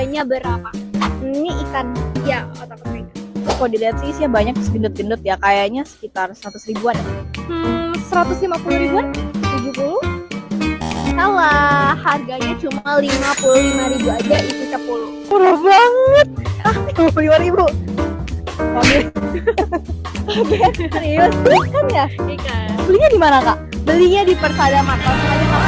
harganya berapa? Ini ikan, ya otak-otak ikan. Kalau dilihat sih isinya banyak, gendut-gendut ya, kayaknya sekitar 100 ribuan ya. 150 ribuan? 70? Salah, harganya cuma 55.000 aja isi 10. Murah banget. 55.000. Oke. Oke, serius? Ikan ya? Ikan. Belinya di mana, Kak? Belinya di Persada Mart. Langsung aja, Kak.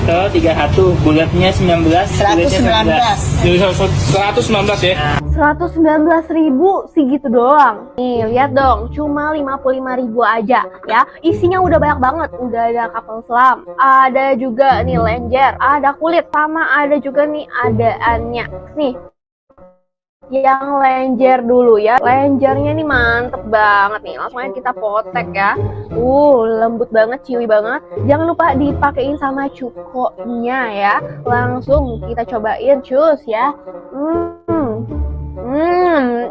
Kalau 31 bulatnya 19, 119 ya. 119.000 segitu doang. Nih, lihat dong, cuma 55.000 aja ya. Isinya udah banyak banget. Udah ada kapal selam, ada juga nih lenjer, ada kulit, sama ada juga nih adaannya. Nih, yang lenjer dulu ya. Lenjernya nih mantep banget nih. Langsung aja kita potek ya. Lembut banget, ciwi banget. Jangan lupa dipakein sama cukonya ya. Langsung kita cobain, cus ya.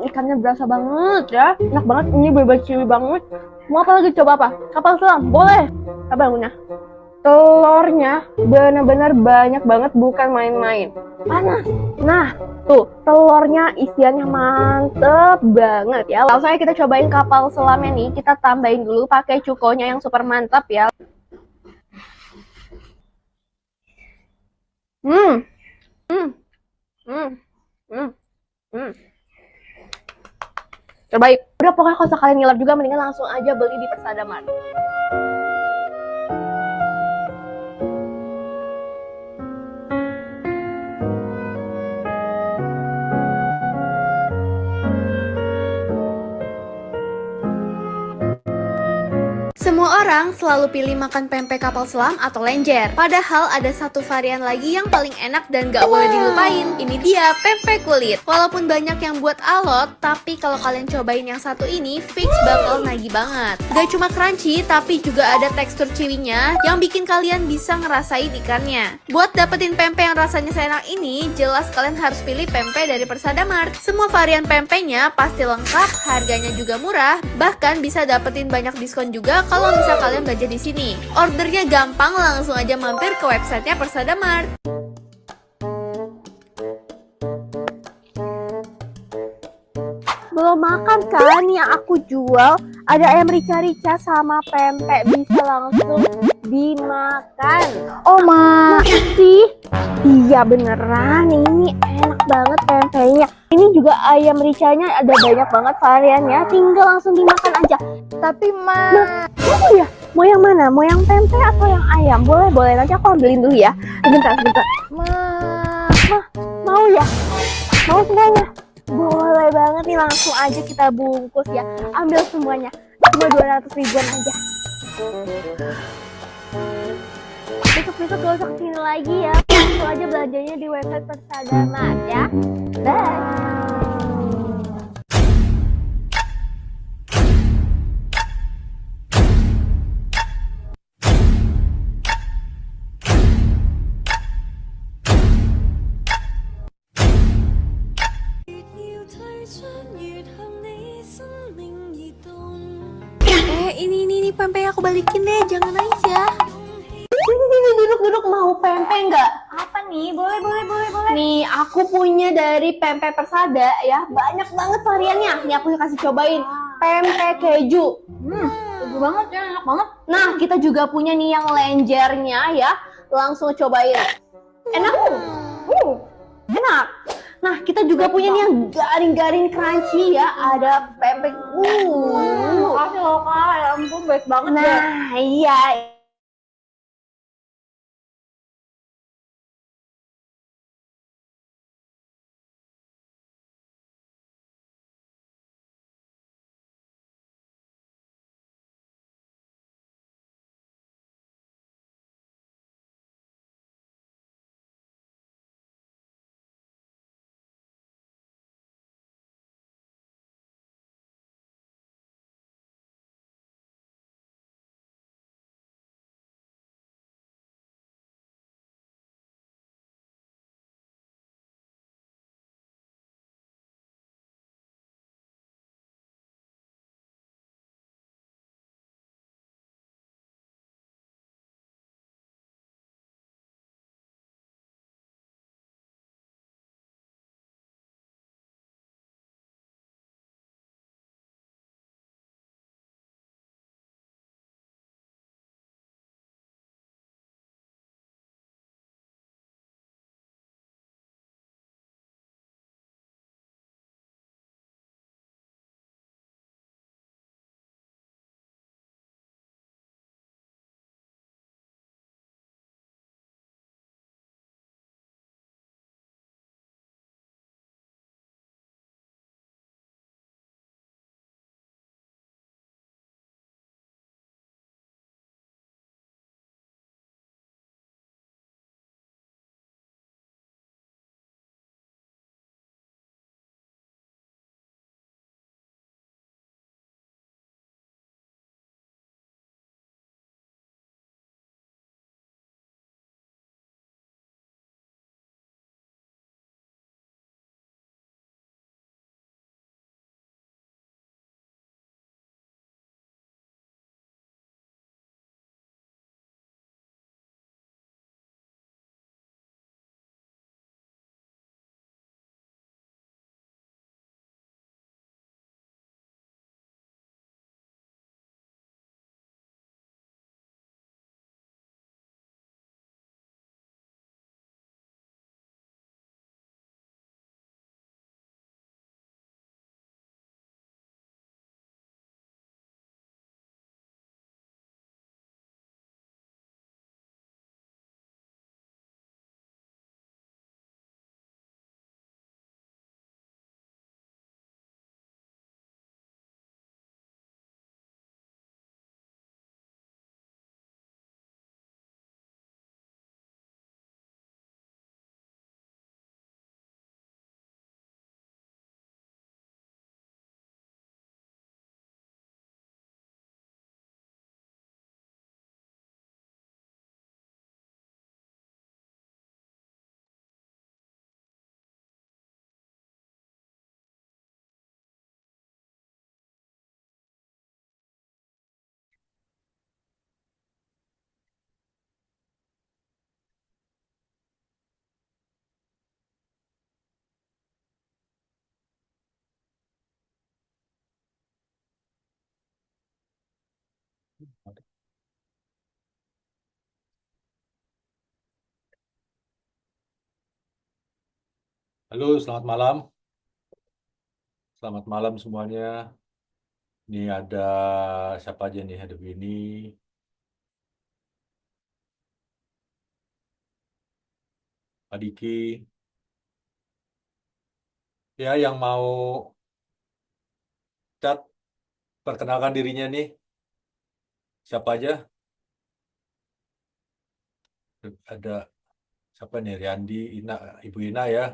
Ikannya berasa banget ya. Enak banget, ini bener-bener ciwi banget. Mau apa lagi, coba apa? Kapal selam, boleh. Apa punya? Telurnya bener-bener banyak banget, bukan main-main. Panas. Nah, tuh telurnya isiannya mantep banget ya. Langsung aja kita cobain kapal selamnya nih. Kita tambahin dulu pakai cukonya yang super mantap ya. Terbaik. Udah, pokoknya kalau kalian ngiler juga mendingan langsung aja beli di Persada Mart. Semua orang selalu pilih makan pempek kapal selam atau lenjer. Padahal ada satu varian lagi yang paling enak dan gak boleh dilupain. Ini dia, pempek kulit. Walaupun banyak yang buat alot, tapi kalau kalian cobain yang satu ini, fix bakal nagih banget. Gak cuma crunchy, tapi juga ada tekstur ciwinya yang bikin kalian bisa ngerasain ikannya. Buat dapetin pempek yang rasanya seenak ini, jelas kalian harus pilih pempek dari Persada Mart. Semua varian pempeknya pasti lengkap, harganya juga murah, bahkan bisa dapetin banyak diskon juga kalau misal kalian belanja di sini. Ordernya gampang, langsung aja mampir ke websitenya Persada Mart. Belum makan kan yang aku jual? Ada ayam rica-rica sama pempek, bisa langsung dimakan. Oh, masih? Iya beneran, ini enak banget pempeknya. Ini juga ayam ricanya ada banyak banget variannya, tinggal langsung dimakan aja. Tapi ya, mau yang mana? Mau yang pempek atau yang ayam? Boleh, nanti aku ambilin dulu ya. Sebentar. Mau ya? Mau semuanya? Boleh banget nih, langsung aja kita bungkus ya. Ambil semuanya, cuma 200 ribuan aja. Besok gak usah kesini lagi ya. Langsung aja belanjanya di website Persada Mart ya. Bye. Ini pempek aku balikin deh, jangan nangis ya. Sini, duduk, mau pempek nggak? Apa nih? Boleh. Nih, aku punya dari pempek Persada ya, banyak banget variannya. Nih aku kasih cobain, pempek keju. Bagus banget ya, enak banget. Nah, kita juga punya nih yang lenjernya ya, langsung cobain. Enak. Enak. Nah, kita juga punya nih yang garing-garing crunchy ya, ada pempek. Makasih loh Kak, ya ampun baik banget ya. Nah, iya. Halo, selamat malam. Selamat malam semuanya. Ini ada siapa aja nih? Ada Winnie, Pak Diki. Ya, yang mau chat, perkenalkan dirinya nih. Siapa aja? Ada siapa nih? Riandi, Ina, Ibu Ina ya.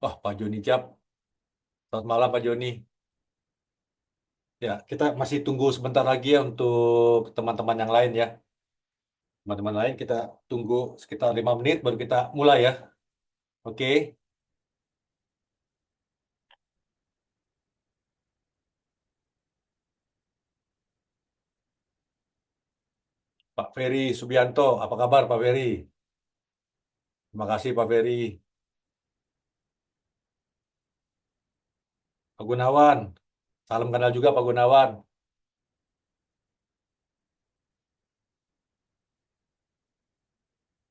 Oh, Pak Joni Jab. Selamat malam Pak Joni. Ya, kita masih tunggu sebentar lagi ya untuk teman-teman yang lain ya. Teman-teman lain kita tunggu sekitar 5 menit baru kita mulai ya. Oke. Pak Ferry Subianto, apa kabar Pak Ferry? Terima kasih Pak Ferry. Pak Gunawan, salam kenal juga Pak Gunawan.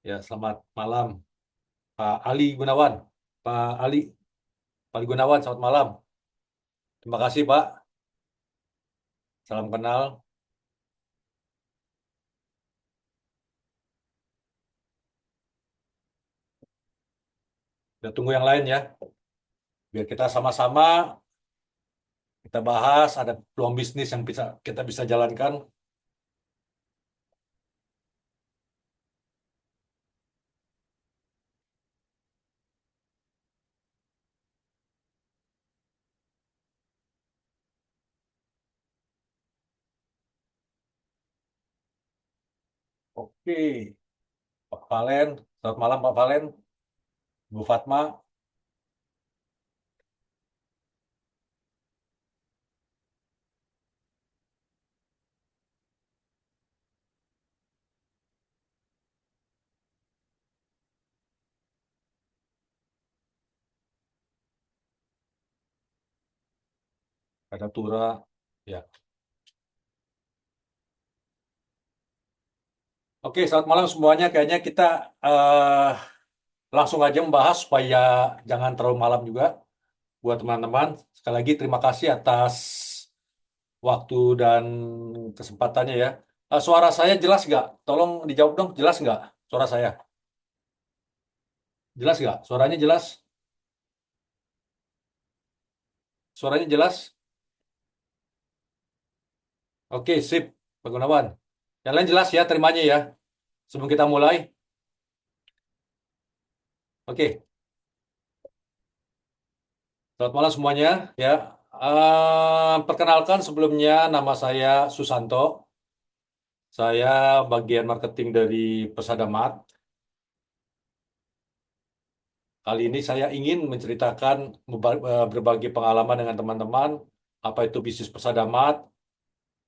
Ya, selamat malam Pak Ali Gunawan. Pak Ali, Pak Ali Gunawan, selamat malam. Terima kasih Pak. Salam kenal. Kita tunggu yang lain ya. Biar kita sama-sama kita bahas ada peluang bisnis yang bisa kita bisa jalankan. Oke, Pak Valen, selamat malam Pak Valen. Bu Fatma, ada Tura. Ya. Oke, selamat malam semuanya. Kayaknya kita eh, langsung aja membahas supaya jangan terlalu malam juga buat teman-teman. Sekali lagi terima kasih atas waktu dan kesempatannya ya. Suara saya jelas nggak? Tolong dijawab dong, jelas nggak suara saya? Jelas nggak? Suaranya jelas? Suaranya jelas? Oke, sip, Pak Gunawan. Yang lain jelas ya, terimanya ya. Sebelum kita mulai. Oke, selamat malam semuanya ya. Perkenalkan sebelumnya nama saya Susanto. Saya bagian marketing dari Persadamat. Kali ini saya ingin menceritakan berbagi pengalaman dengan teman-teman, apa itu bisnis Persadamat,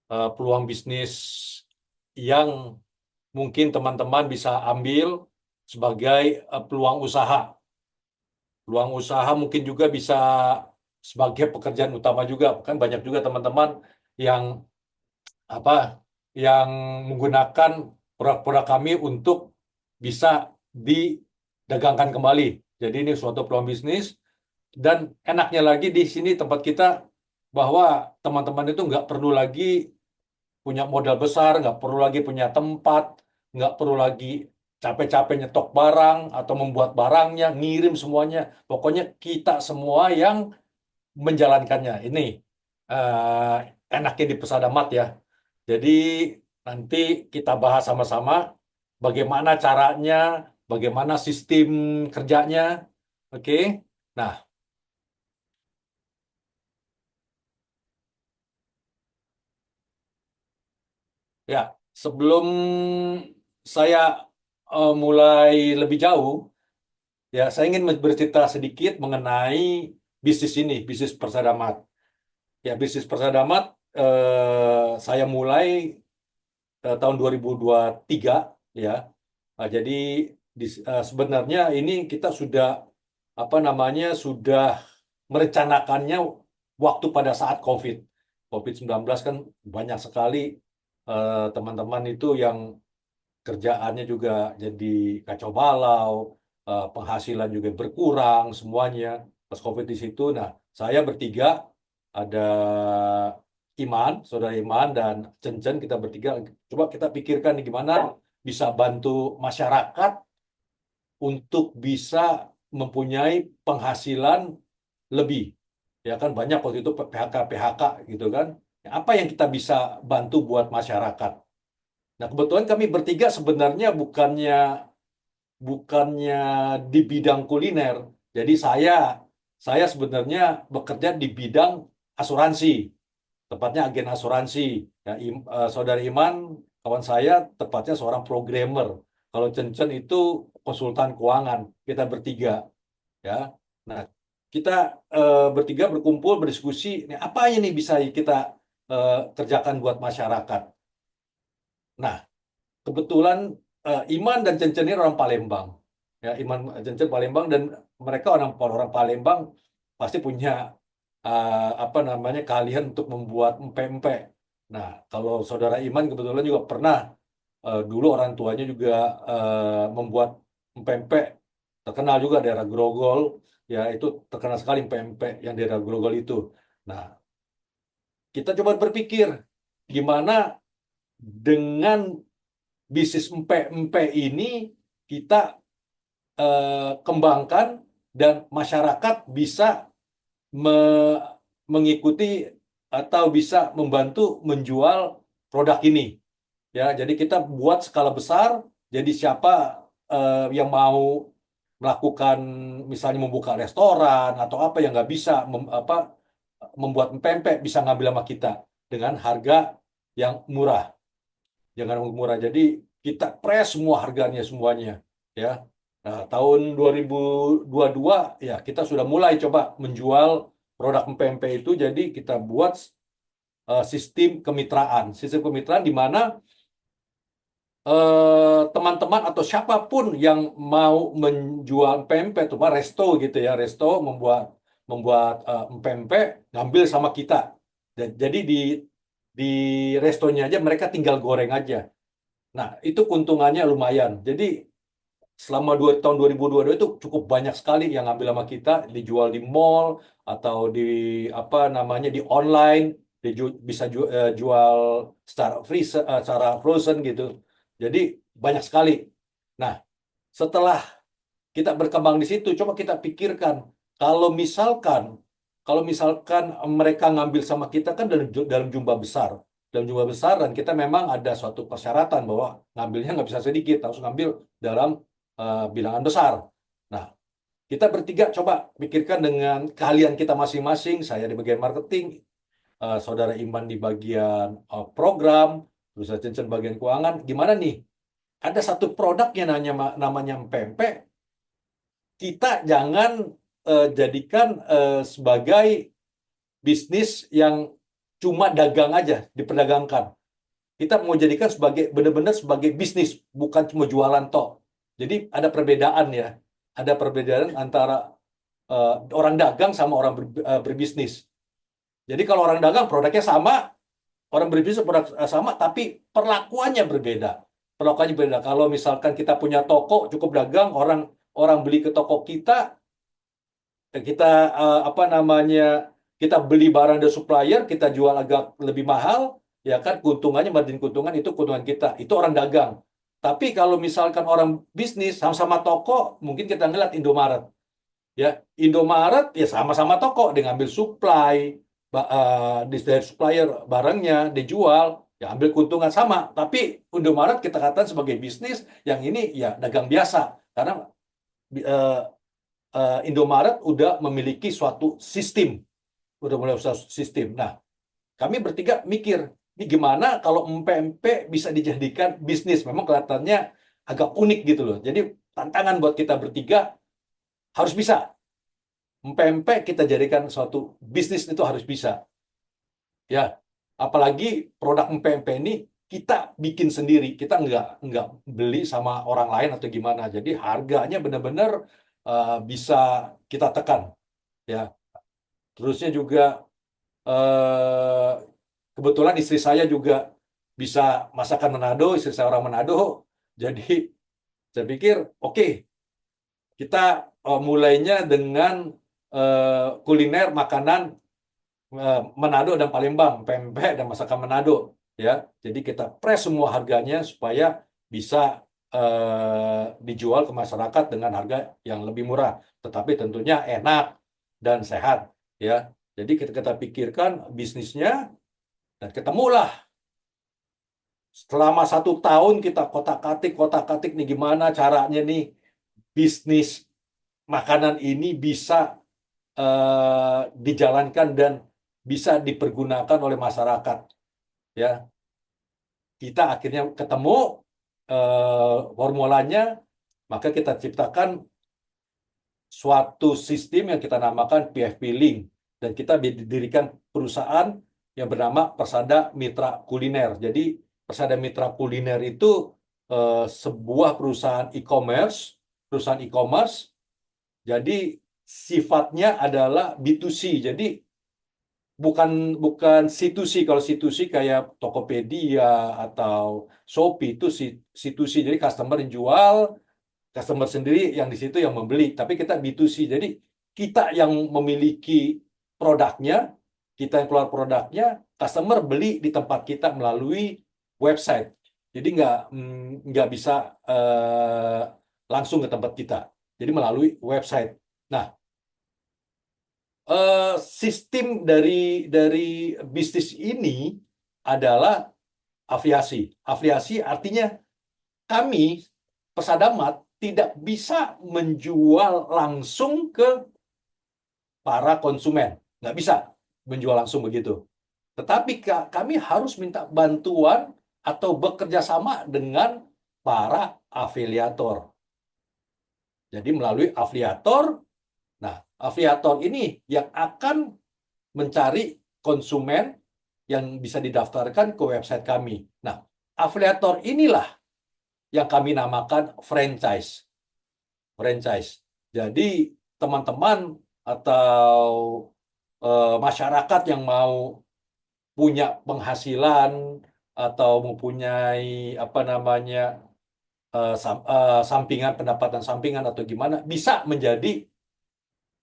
peluang bisnis yang mungkin teman-teman bisa ambil sebagai peluang usaha. Peluang usaha mungkin juga bisa sebagai pekerjaan utama juga. Kan banyak juga teman-teman yang apa yang menggunakan produk-produk kami untuk bisa didagangkan kembali. Jadi ini suatu peluang bisnis dan enaknya lagi di sini tempat kita bahwa teman-teman itu nggak perlu lagi punya modal besar, nggak perlu lagi punya tempat, nggak perlu lagi capek-capek nyetok barang atau membuat barangnya, ngirim semuanya. Pokoknya kita semua yang menjalankannya. Ini enaknya di Pesadamat ya. Jadi nanti kita bahas sama-sama bagaimana caranya, bagaimana sistem kerjanya. Oke. Nah, ya, sebelum saya mulai lebih jauh, ya saya ingin bercerita sedikit mengenai bisnis ini, bisnis Persadamat. Ya, bisnis Persadamat saya mulai tahun 2023 ya. Nah, jadi sebenarnya ini kita sudah apa namanya sudah merencanakannya waktu pada saat COVID. COVID-19 kan banyak sekali teman-teman itu yang kerjaannya juga jadi kacau balau, penghasilan juga berkurang semuanya pas COVID di situ. Nah, saya bertiga ada Iman, saudara Iman dan Cencen, kita bertiga coba kita pikirkan nih gimana bisa bantu masyarakat untuk bisa mempunyai penghasilan lebih. Ya kan banyak waktu itu PHK gitu kan. Apa yang kita bisa bantu buat masyarakat? Nah, kebetulan kami bertiga sebenarnya bukannya di bidang kuliner. Jadi saya sebenarnya bekerja di bidang asuransi, tepatnya agen asuransi. Ya, Saudara Iman, kawan saya, tepatnya seorang programmer. Kalau Cencen itu konsultan keuangan. Kita bertiga, ya. Nah, kita bertiga berkumpul berdiskusi. Nih, apa ini bisa kita kerjakan buat masyarakat? Nah, kebetulan Iman dan Cencen ini orang Palembang. Ya, Iman Cencen Palembang dan mereka orang orang Palembang pasti punya apa namanya keahlian untuk membuat empek-empek. Nah, kalau saudara Iman kebetulan juga pernah dulu orang tuanya juga membuat empek-empek terkenal juga daerah Grogol. Ya, itu terkenal sekali empek-empek yang daerah Grogol itu. Nah, kita coba berpikir gimana dengan bisnis empek-empek ini kita kembangkan dan masyarakat bisa me- mengikuti atau bisa membantu menjual produk ini. Ya, jadi kita buat skala besar. Jadi siapa yang mau melakukan misalnya membuka restoran atau apa yang nggak bisa membuat pempek bisa ngambil sama kita dengan harga yang murah. Jangan murah. Jadi kita press semua harganya semuanya, ya. Nah, tahun 2022 ya kita sudah mulai coba menjual produk pempek itu. Jadi kita buat sistem kemitraan. Sistem kemitraan di mana teman-teman atau siapapun yang mau menjual pempek, tuh resto gitu ya, resto membuat membuat pempek ngambil sama kita. Jadi di restonya aja mereka tinggal goreng aja. Nah, itu keuntungannya lumayan. Jadi selama tahun 2022 itu cukup banyak sekali yang ngambil sama kita, dijual di mall atau di apa namanya di online, bisa jual secara frozen gitu. Jadi banyak sekali. Nah, setelah kita berkembang di situ, coba kita pikirkan kalau misalkan mereka ngambil sama kita kan dalam jumlah besar, dan kita memang ada suatu persyaratan bahwa ngambilnya nggak bisa sedikit, harus ngambil dalam bilangan besar. Nah, kita bertiga coba pikirkan dengan keahlian kita masing-masing. Saya di bagian marketing, saudara Iman di bagian program, terus saya Cencen bagian keuangan. Gimana nih? Ada satu produk yang namanya pempek. Kita jangan jadikan sebagai bisnis yang cuma dagang aja, diperdagangkan. Kita mau jadikan sebagai benar-benar sebagai bisnis, bukan cuma jualan toh. Jadi ada perbedaan ya. Ada perbedaan antara orang dagang sama orang berbisnis. Jadi kalau orang dagang produknya sama, orang berbisnis produk sama, tapi perlakuannya berbeda. Perlakuannya berbeda. Kalau misalkan kita punya toko, cukup dagang, orang orang beli ke toko kita, kita apa namanya, kita beli barang dari supplier, kita jual agak lebih mahal, ya kan keuntungannya, margin keuntungan itu keuntungan kita. Itu orang dagang. Tapi kalau misalkan orang bisnis sama-sama toko, mungkin kita ngeliat Indomaret. Ya, Indomaret ya sama-sama toko, dia ngambil supply, dari supplier barangnya dijual, ya ambil keuntungan sama. Tapi Indomaret kita katakan sebagai bisnis, yang ini ya dagang biasa. Karena eh, Indomaret udah memiliki suatu sistem. Udah mulai suatu sistem. Nah, kami bertiga mikir, ini gimana kalau empek-empek bisa dijadikan bisnis. Memang kelihatannya agak unik gitu loh. Jadi tantangan buat kita bertiga harus bisa. Empek-empek kita jadikan suatu bisnis itu harus bisa. Ya, apalagi produk empek-empek ini kita bikin sendiri. Kita nggak beli sama orang lain atau gimana. Jadi harganya benar-benar bisa kita tekan. Ya, terusnya juga kebetulan istri saya juga bisa masakan Manado, istri saya orang Manado, jadi saya pikir oke, kita mulainya dengan kuliner makanan Manado dan Palembang, pempek dan masakan Manado, ya. Jadi kita press semua harganya supaya bisa dijual ke masyarakat dengan harga yang lebih murah, tetapi tentunya enak dan sehat, ya. Jadi kita pikirkan bisnisnya dan ketemulah. Selama 1 tahun kita kotak-katik nih gimana caranya nih bisnis makanan ini bisa dijalankan dan bisa dipergunakan oleh masyarakat, ya. Kita akhirnya ketemu formulanya, maka kita ciptakan suatu sistem yang kita namakan PFP Link, dan kita didirikan perusahaan yang bernama Persada Mitra Kuliner. Jadi Persada Mitra Kuliner itu sebuah perusahaan e-commerce, jadi sifatnya adalah B2C. Jadi bukan C2C. Kalau C2C kayak Tokopedia atau Shopee itu C2C. Jadi customer yang jual, customer sendiri yang di situ yang membeli. Tapi kita B2C. Jadi kita yang memiliki produknya, kita yang keluar produknya, customer beli di tempat kita melalui website. Jadi nggak bisa langsung ke tempat kita. Jadi melalui website. Nah, sistem dari bisnis ini adalah afiliasi. Afiliasi artinya kami, Persadamat, tidak bisa menjual langsung ke para konsumen. Nggak bisa menjual langsung begitu. Tetapi kami harus minta bantuan atau bekerja sama dengan para afiliator. Jadi melalui afiliator, nah afiliator ini yang akan mencari konsumen yang bisa didaftarkan ke website kami. Nah, afiliator inilah yang kami namakan franchise. Jadi teman-teman atau masyarakat yang mau punya penghasilan atau mempunyai sampingan, pendapatan sampingan atau gimana, bisa menjadi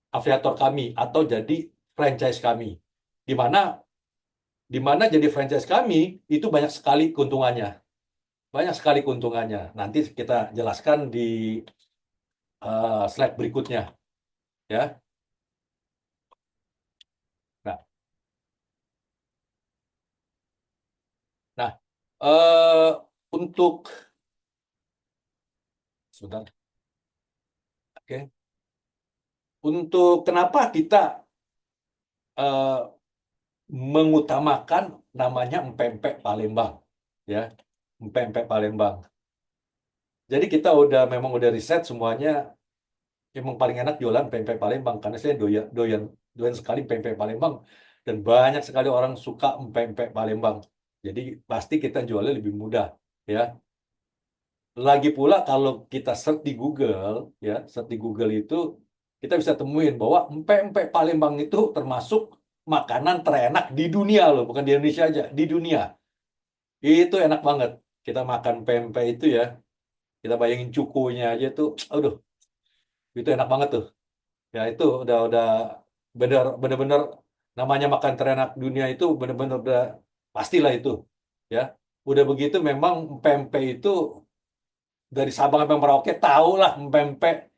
afiliator kami atau jadi franchise kami. Di mana jadi franchise kami itu banyak sekali keuntungannya. Nanti kita jelaskan di slide berikutnya, ya. Nah, untuk sebentar, oke. Untuk kenapa kita mengutamakan namanya empempek Palembang, ya, empempek Palembang. Jadi kita memang udah riset semuanya, emang paling enak jualan pempek Palembang karena saya doyan sekali pempek Palembang dan banyak sekali orang suka pempek Palembang. Jadi pasti kita jualnya lebih mudah, ya. Lagi pula kalau kita search di Google, ya, search di Google itu kita bisa temuin bahwa empek Palembang itu termasuk makanan terenak di dunia loh, bukan di Indonesia aja, di dunia. Itu enak banget. Kita makan pempek itu ya, kita bayangin cukunya aja tuh, aduh, itu enak banget tuh. Ya itu udah bener-bener namanya makan terenak dunia itu bener-bener udah pastilah itu, ya. Udah begitu memang pempek itu dari Sabang sampai Merauke tahulah pempek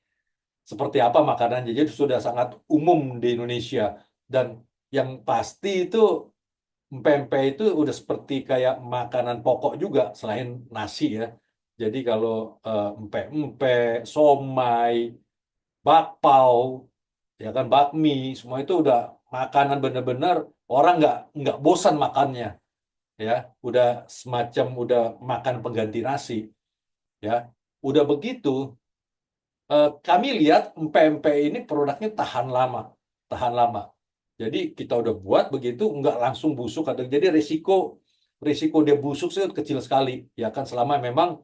seperti apa makanannya. Jadi sudah sangat umum di Indonesia. Dan yang pasti itu pempek itu udah seperti kayak makanan pokok juga selain nasi, ya. Jadi kalau empek, somai, bakpao, ya kan, bakmi, semua itu udah makanan bener-bener orang nggak bosan makannya, ya. Udah semacam udah makan pengganti nasi, ya. Udah begitu kami lihat empek-empek ini produknya tahan lama. Jadi kita udah buat begitu nggak langsung busuk, atau jadi risiko dia busuk sih kecil sekali, ya kan, selama memang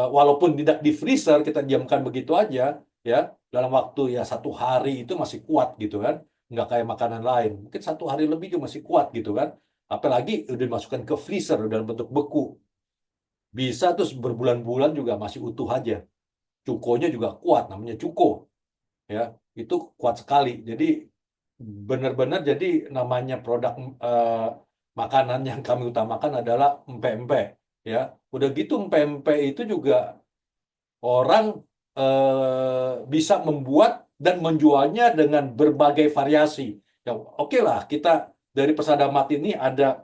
walaupun tidak di freezer, kita diamkan begitu aja, ya, dalam waktu ya 1 hari itu masih kuat gitu kan, nggak kayak makanan lain, mungkin 1 hari lebih juga masih kuat gitu kan. Apalagi udah dimasukkan ke freezer dalam bentuk beku. Bisa terus berbulan-bulan juga masih utuh aja. Cukonya juga kuat, namanya cuko. Ya, itu kuat sekali. Jadi benar-benar jadi namanya produk makanan yang kami utamakan adalah empek-empek. Ya, udah gitu empek-empek itu juga orang bisa membuat dan menjualnya dengan berbagai variasi. Ya, oke lah, kita dari Persadamat ini ada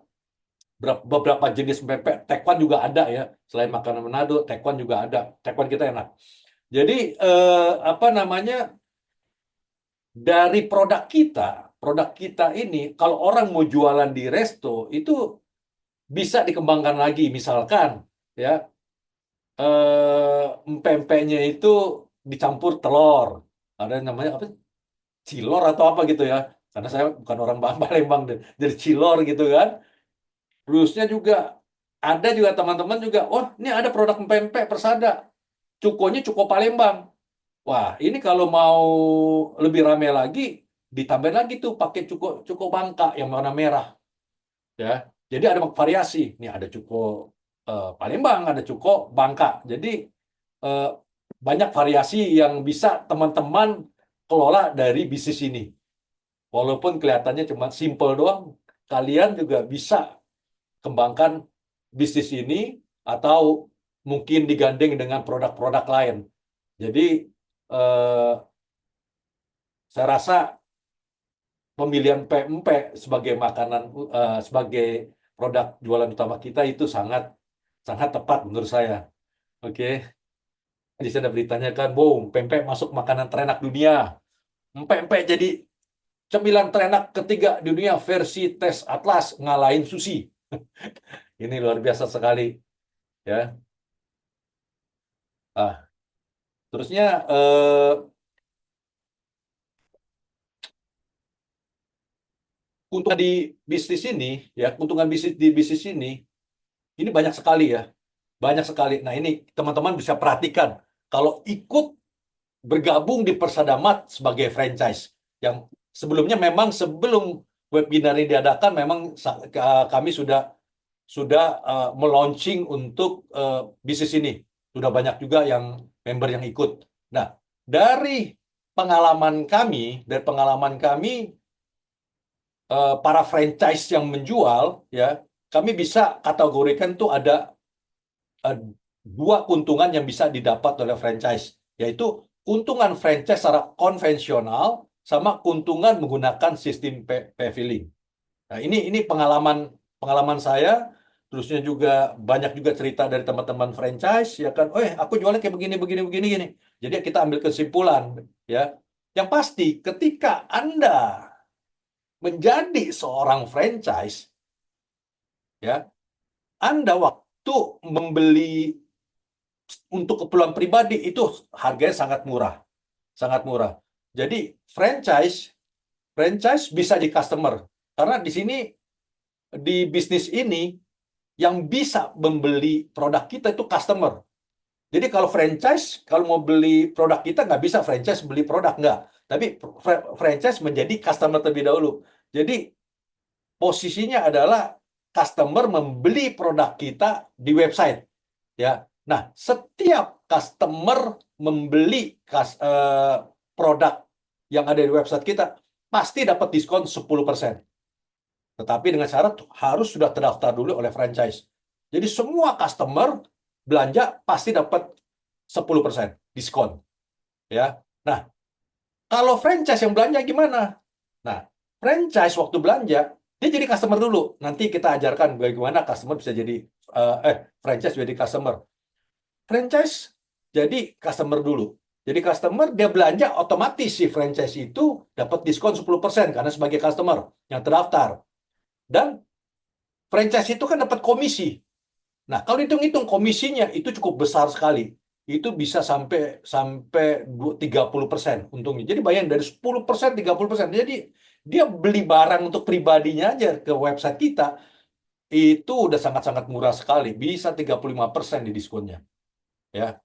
beberapa jenis pempek. Tekwan juga ada ya. Selain makanan Manado, tekwan juga ada. Tekwan kita enak. Jadi apa namanya, dari produk kita ini kalau orang mau jualan di resto itu bisa dikembangkan lagi. Misalkan ya empek-empeknya itu dicampur telur. Ada yang namanya apa? Cilor atau apa gitu ya. Karena saya bukan orang Palembang deh. Jadi cilor gitu kan. Terusnya juga ada juga teman-teman juga, oh ini ada produk pempek Persada, cukonya cuko Palembang. Wah, ini kalau mau lebih rame lagi, ditambah lagi tuh pakai cuko cuko Bangka yang warna merah, ya. Jadi ada variasi. Nih ada cuko Palembang, ada cuko Bangka. Jadi eh, banyak variasi yang bisa teman-teman kelola dari bisnis ini. Walaupun kelihatannya cuma simple doang, kalian juga bisa kembangkan bisnis ini atau mungkin digandeng dengan produk-produk lain. Jadi eh, saya rasa pemilihan pempek sebagai makanan sebagai produk jualan utama kita itu sangat sangat tepat menurut saya. Oke. Di sana beritanya kan, boom, pempek masuk makanan terenak dunia. Pempek jadi cemilan terenak ketiga di dunia versi tes Atlas ngalahin sushi. Ini luar biasa sekali, ya. Ah, terusnya keuntungan di bisnis ini, ya, keuntungan bisnis di bisnis ini banyak sekali ya, banyak sekali. Nah ini teman-teman bisa perhatikan kalau ikut bergabung di Persadamat sebagai franchise, yang sebelumnya memang sebelum webinar ini diadakan, memang kami sudah melaunching untuk bisnis ini. Sudah banyak juga yang member yang ikut. Nah, dari pengalaman kami para franchise yang menjual, ya, kami bisa kategorikan tuh ada eh, dua keuntungan yang bisa didapat oleh franchise, yaitu keuntungan franchise secara konvensional sama keuntungan menggunakan sistem pay-filling. Nah, ini pengalaman pengalaman saya, terusnya juga banyak juga cerita dari teman-teman franchise, ya kan, aku jualnya kayak begini, begini, begini, gini. Jadi kita ambil kesimpulan, ya. Yang pasti ketika Anda menjadi seorang franchise, ya, Anda waktu membeli untuk keperluan pribadi itu harganya sangat murah, sangat murah. Jadi franchise bisa di customer, karena di sini di bisnis ini yang bisa membeli produk kita itu customer. Jadi kalau franchise, kalau mau beli produk kita nggak bisa franchise beli produk, nggak. Tapi franchise menjadi customer terlebih dahulu. Jadi posisinya adalah customer membeli produk kita di website, ya. Nah, setiap customer membeli produk yang ada di website kita pasti dapat diskon 10%. Tetapi dengan syarat harus sudah terdaftar dulu oleh franchise. Jadi semua customer belanja pasti dapat 10% diskon, ya. Nah, kalau franchise yang belanja gimana? Nah, franchise waktu belanja dia jadi customer dulu. Nanti kita ajarkan bagaimana customer bisa jadi franchise jadi customer. Franchise jadi customer dulu. Jadi customer dia belanja otomatis si franchise itu dapat diskon 10% karena sebagai customer yang terdaftar. Dan franchise itu kan dapat komisi. Nah, kalau hitung-hitung komisinya itu cukup besar sekali. Itu bisa sampai 30% untungnya. Jadi bayangin dari 10%, 30%. Jadi dia beli barang untuk pribadinya aja ke website kita itu udah sangat-sangat murah sekali. Bisa 35% di diskonnya. Ya.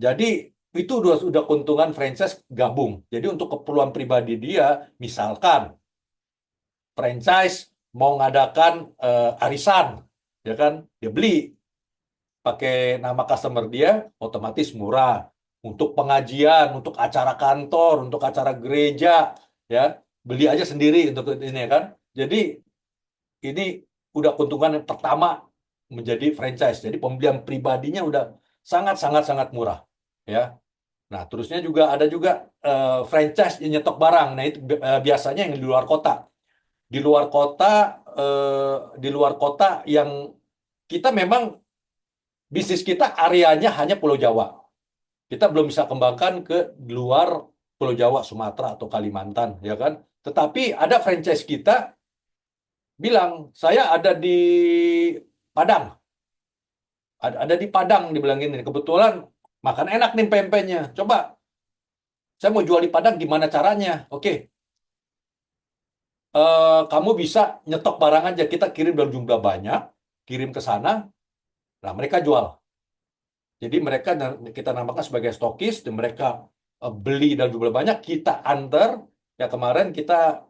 Jadi itu udah keuntungan franchise gabung. Jadi untuk keperluan pribadi dia, misalkan franchise mau ngadakan arisan, ya kan, dia beli pakai nama customer dia, otomatis murah. Untuk pengajian, untuk acara kantor, untuk acara gereja, ya beli aja sendiri untuk ini kan. Jadi ini udah keuntungan yang pertama menjadi franchise. Jadi pembelian pribadinya udah sangat sangat sangat murah, ya. Nah, terusnya juga ada juga franchise yang nyetok barang. Nah, itu biasanya yang di luar kota. Di luar kota, di luar kota yang kita memang bisnis kita areanya hanya Pulau Jawa. Kita belum bisa kembangkan ke luar Pulau Jawa, Sumatera atau Kalimantan, ya kan? Tetapi ada franchise kita bilang, saya ada di Padang. Ada di Padang, dibilang ini. Kebetulan makan enak nih pempeknya. Coba, saya mau jual di Padang, gimana caranya? Oke, kamu bisa nyetok barang aja. Kita kirim dalam jumlah banyak, kirim ke sana. Nah, mereka jual. Jadi mereka kita namakan sebagai stokis, dan mereka beli dalam jumlah banyak, kita antar. Ya kemarin kita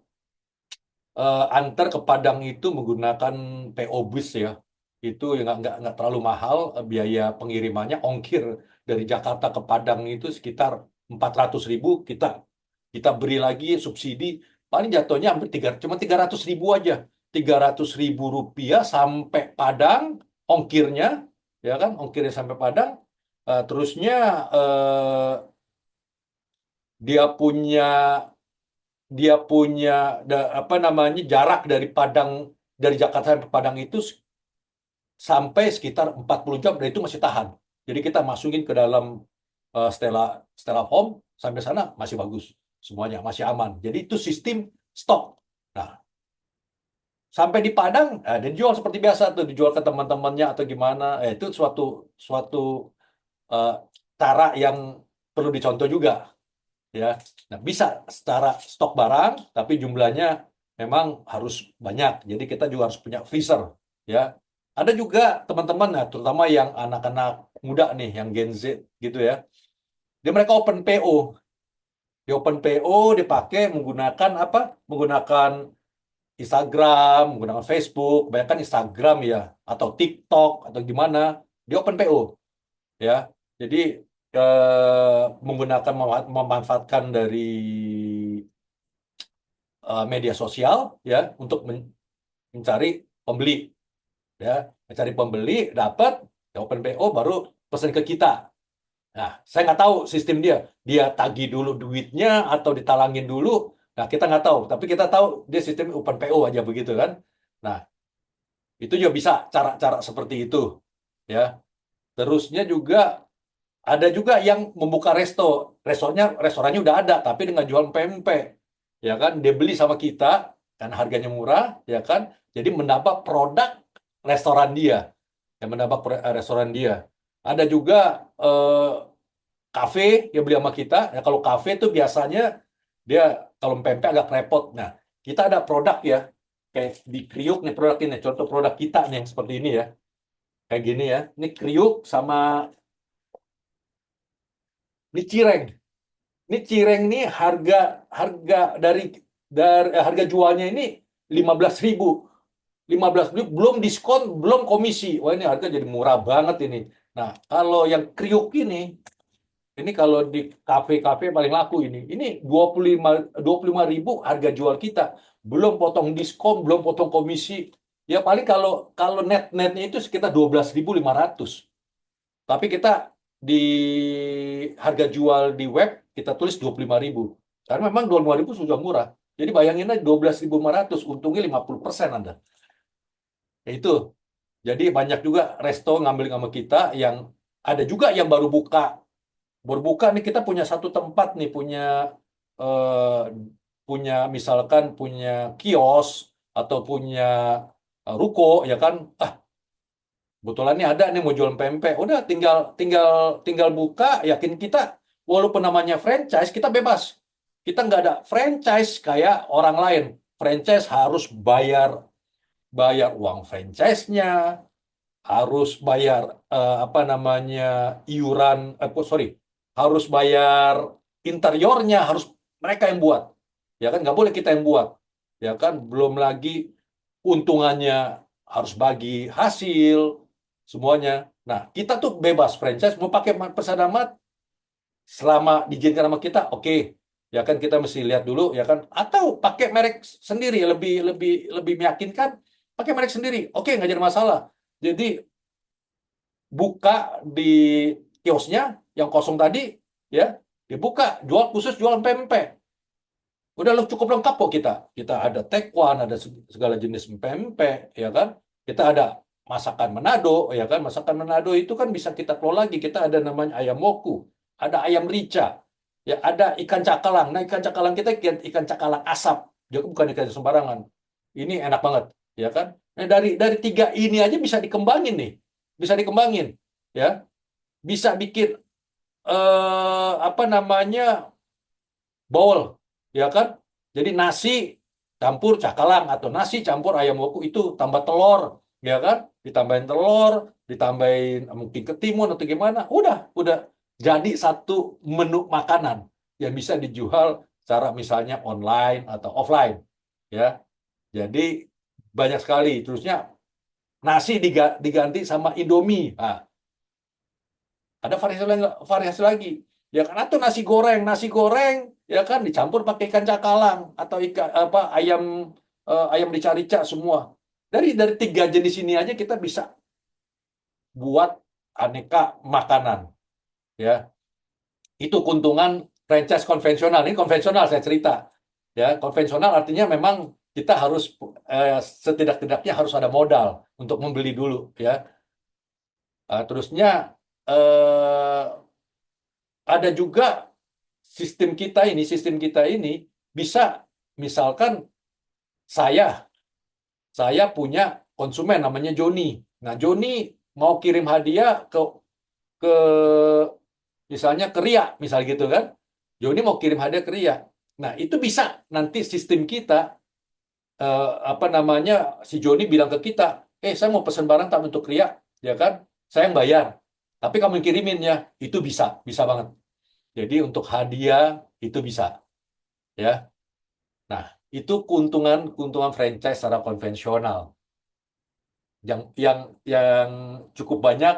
antar ke Padang itu menggunakan PO bus ya. Itu yang nggak terlalu mahal biaya pengirimannya, ongkir dari Jakarta ke Padang itu sekitar 400.000, kita kita beri lagi subsidi, paling jatuhnya hampir cuma 300.000 aja. 300.000 rupiah sampai Padang ongkirnya, ya kan, ongkirnya sampai Padang. Terusnya eh, dia punya apa namanya, jarak dari Padang, dari Jakarta sampai Padang itu sampai sekitar 40 jam, dan itu masih tahan. Jadi kita masukin ke dalam Stella Stella Home, sampai sana masih bagus, semuanya masih aman. Jadi itu sistem stok. Nah, sampai di Padang, dia jual seperti biasa tuh, dijual ke teman-temannya atau gimana. Itu suatu suatu eh, cara yang perlu dicontoh juga, ya. Nah, bisa secara stok barang, tapi jumlahnya memang harus banyak. Jadi kita juga harus punya freezer, ya. Ada juga teman-teman, nah, terutama yang anak-anak muda nih, yang Gen Z gitu ya. Dia mereka open PO. Di open PO dipakai menggunakan apa? Menggunakan Instagram, menggunakan Facebook, kebanyakan Instagram ya, atau TikTok atau gimana. Di open PO, ya. Jadi menggunakan, memanfaatkan dari media sosial ya untuk mencari pembeli, ya, mencari pembeli, dapat, ya open PO, baru pesan ke kita. Nah, saya nggak tahu sistem dia tagih dulu duitnya atau ditalangin dulu. Nah, kita nggak tahu, tapi kita tahu dia sistem open PO aja begitu kan. Nah, itu juga bisa cara-cara seperti itu, ya. Terusnya juga ada juga yang membuka restorannya udah ada, tapi dengan jual pempek, ya kan? Dia beli sama kita, kan harganya murah, ya kan? Jadi menambah produk restoran dia, yang menambah restoran dia. Ada juga kafe yang beli sama kita. Ya, kalau kafe itu biasanya dia kalau pempek agak repot. Nah, kita ada produk ya, kayak di Kriuk nih produk ini. Contoh produk kita nih yang seperti ini ya, kayak gini ya. Ini Kriuk sama ini cireng. Ini cireng nih harga harga harga jualnya ini 15.000. 15.000 belum diskon, belum komisi. Wah, ini harga jadi murah banget ini. Nah, kalau yang kriuk ini kalau di kafe-kafe paling laku ini. Ini 25.000 harga jual kita. Belum potong diskon, belum potong komisi. Ya paling kalau kalau netnya itu sekitar 12.500. Tapi kita di harga jual di web kita tulis 25.000. Karena memang 25.000 sudah murah. Jadi bayangin aja 12.500, untungnya 50% Anda. Ya itu. Jadi banyak juga resto ngambil sama kita, yang ada juga yang baru buka. Baru buka nih, kita punya satu tempat nih, eh, punya misalkan punya kios atau punya ruko, ya kan. Kebetulan nih ada nih mau jual pempek. Udah tinggal tinggal tinggal buka, yakin kita, walaupun namanya franchise, kita bebas. Kita nggak ada franchise kayak orang lain. Franchise harus bayar bayar uang franchise-nya, harus bayar apa namanya, iuran, sorry, harus bayar interiornya, harus mereka yang buat. Ya kan, nggak boleh kita yang buat. Ya kan, belum lagi keuntungannya harus bagi hasil semuanya. Nah, kita tuh bebas franchise mau pakai Persadamat selama diizinkan sama kita, oke. Ya kan kita mesti lihat dulu ya kan, atau pakai merek sendiri lebih lebih lebih meyakinkan, pakai merek sendiri, oke nggak jadi masalah. Jadi buka di kiosnya yang kosong tadi, ya dibuka, jual khusus jual pempek. Udah cukup lengkap kok kita. Kita ada tekwan, ada segala jenis pempek, ya kan. Kita ada masakan Manado, ya kan. Masakan Manado itu kan bisa kita kelola lagi. Kita ada namanya ayam moku, ada ayam rica, ya ada ikan cakalang. Nah ikan cakalang kita ikan cakalang asap, juga bukan ikan sembarangan. Ini enak banget, ya kan. Nah dari tiga ini aja bisa dikembangin nih, bisa dikembangin, ya. Bisa bikin apa namanya bowl, ya kan? Jadi nasi campur cakalang atau nasi campur ayam woku itu tambah telur, ya kan? Ditambahin telur, ditambahin mungkin ketimun atau gimana, udah jadi satu menu makanan yang bisa dijual secara misalnya online atau offline, ya. Jadi banyak sekali. Terusnya nasi diganti sama Indomie. Nah, ada variasi lagi. Ya kan atau nasi goreng ya kan dicampur pakai ikan cakalang atau ikan apa ayam rica-rica semua. Dari tiga jenis ini aja kita bisa buat aneka makanan ya. Itu keuntungan franchise konvensional. Ini konvensional saya cerita. Ya, konvensional artinya memang kita harus setidak-tidaknya harus ada modal untuk membeli dulu ya. Terusnya eh, ada juga sistem kita ini bisa misalkan saya saya punya konsumen namanya Joni. Nah, Joni mau kirim hadiah ke misalnya ke Ria, misal gitu kan. Joni mau kirim hadiah ke Ria. Nah, itu bisa nanti sistem kita apa namanya si Joni bilang ke kita, saya mau pesan barang tak untuk Ria, ya kan? Saya yang bayar. Tapi kamu yang kirimin ya, itu bisa banget. Jadi untuk hadiah itu bisa, ya. Nah, itu keuntungan franchise secara konvensional. Yang cukup banyak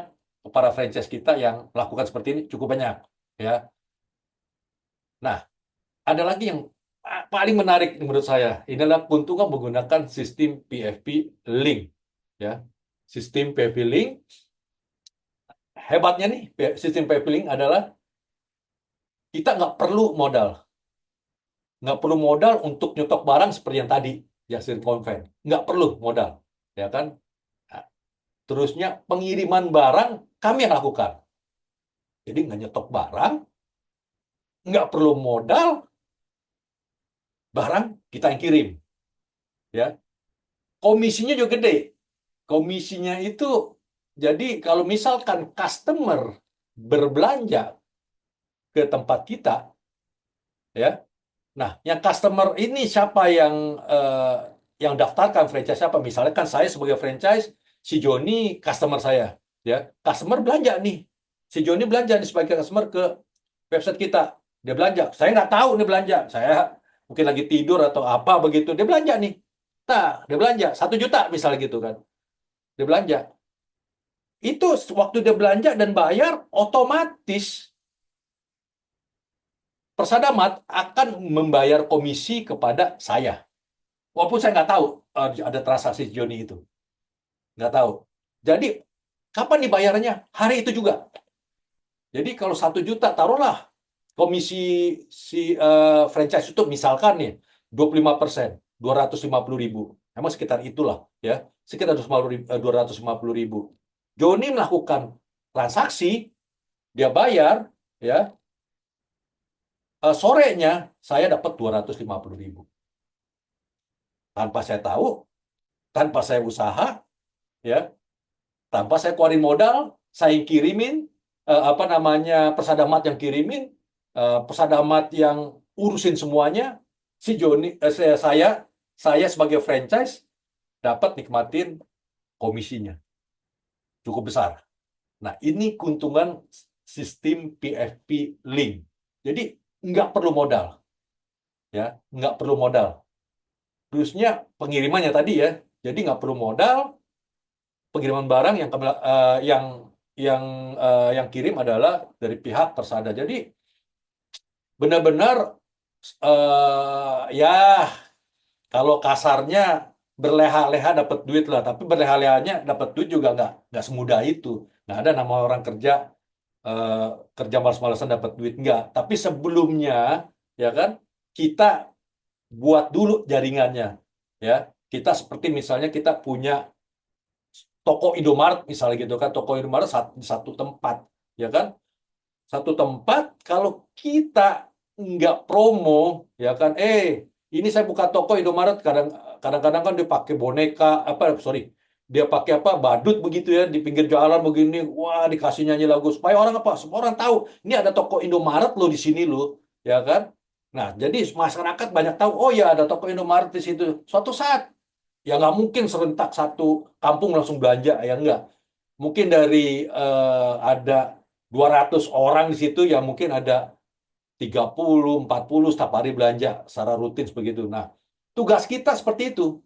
para franchise kita yang melakukan seperti ini cukup banyak, ya. Nah, ada lagi yang paling menarik menurut saya. Ini adalah keuntungan menggunakan sistem PFP Link, ya. Sistem PFP Link hebatnya nih, sistem PFP Link adalah kita nggak perlu modal untuk nyetok barang seperti yang tadi, ya sistem konven. Nggak perlu modal, ya kan? Nah, terusnya pengiriman barang kami yang lakukan. Jadi nggak nyetok barang, nggak perlu modal, barang kita yang kirim. Ya, komisinya juga gede. Komisinya itu, jadi kalau misalkan customer berbelanja ke tempat kita, ya, nah yang customer ini siapa yang daftarkan franchise siapa? Misalnya kan saya sebagai franchise, si Joni customer saya, ya, customer belanja nih, si Joni belanja nih sebagai customer ke website kita, dia belanja, saya nggak tahu nih belanja, saya mungkin lagi tidur atau apa begitu, dia belanja nih, nah dia belanja 1 juta misalnya gitu kan, dia belanja, itu waktu dia belanja dan bayar otomatis Persadamat akan membayar komisi kepada saya, walaupun saya nggak tahu ada transaksi Joni itu, nggak tahu. Jadi kapan dibayarnya? Hari itu juga. Jadi kalau 1 juta taruhlah komisi si franchise itu misalkan nih 25%, 250.000. Emang sekitar itulah ya, sekitar 250.000. Joni melakukan transaksi, dia bayar, ya, sorenya saya dapat 250.000. Tanpa saya tahu, tanpa saya usaha, ya, tanpa saya keluarin modal, saya kirimin, apa namanya, Persadamat yang kirimin, Persadamat yang urusin semuanya, si Joni, saya sebagai franchise dapat nikmatin komisinya cukup besar. Nah, ini keuntungan sistem PFP Link. Jadi nggak perlu modal, ya, nggak perlu modal. Terusnya pengirimannya tadi ya. Jadi nggak perlu modal, pengiriman barang yang kirim adalah dari pihak persada. Jadi benar-benar ya kalau kasarnya berleha-leha dapat duit lah, tapi berleha-lehanya dapat duit juga nggak semudah itu. Nggak ada nama orang eh, kerja malas-malasan dapat duit, nggak. Tapi sebelumnya ya kan kita buat dulu jaringannya, ya. Kita seperti misalnya kita punya toko Indomaret misalnya gitu kan, toko Indomaret satu tempat, ya kan, satu tempat. Kalau kita nggak promo, ya kan, ini saya buka toko Indomaret, kadang-kadang kan dia pakai boneka apa, sorry, dia pakai apa, badut begitu ya di pinggir jalan begini, wah dikasih nyanyi lagu supaya orang apa, semua orang tahu ini ada toko Indomaret lo di sini lo, ya kan. Nah, jadi masyarakat banyak tahu, oh ya ada toko Indomaret di situ. Suatu saat ya nggak mungkin serentak satu kampung langsung belanja, ya enggak. Mungkin dari ada 200 orang di situ, ya mungkin ada 30, 40 setiap hari belanja secara rutin begitu. Nah, tugas kita seperti itu.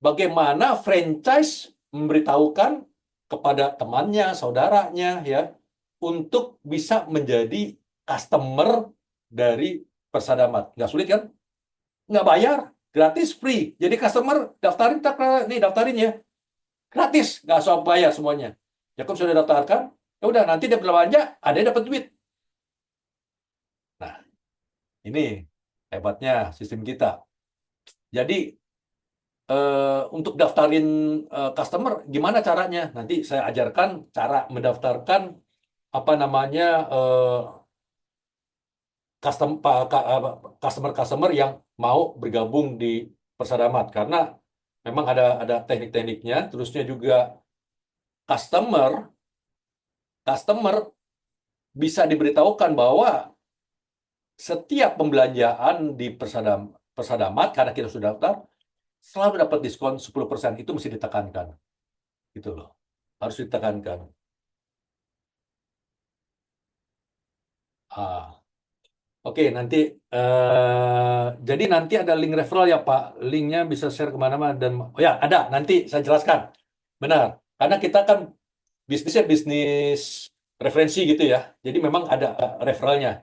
Bagaimana franchise memberitahukan kepada temannya, saudaranya, ya, untuk bisa menjadi customer dari Persadamat. Nggak sulit kan? Nggak bayar, gratis, free. Jadi customer daftarin, tak, nih daftarin ya. Gratis, nggak usah bayar semuanya. Ya kalau sudah daftarkan, ya udah nanti dia belanja, ada yang dapat duit. Nah, ini hebatnya sistem kita. Jadi untuk daftarin customer, gimana caranya? Nanti saya ajarkan cara mendaftarkan apa namanya customer yang mau bergabung di Persadamat, karena memang ada teknik-tekniknya. Terusnya juga customer customer bisa diberitahukan bahwa setiap pembelanjaan di Persadamat, karena kita sudah daftar, selalu dapat diskon 10%. Itu mesti ditekankan. Gitu loh. Harus ditekankan. Oke, nanti jadi nanti ada link referral ya Pak. Linknya bisa share kemana-mana dan oh ya ada. Nanti saya jelaskan. Benar. Karena kita kan bisnisnya bisnis referensi gitu ya. Jadi memang ada referralnya.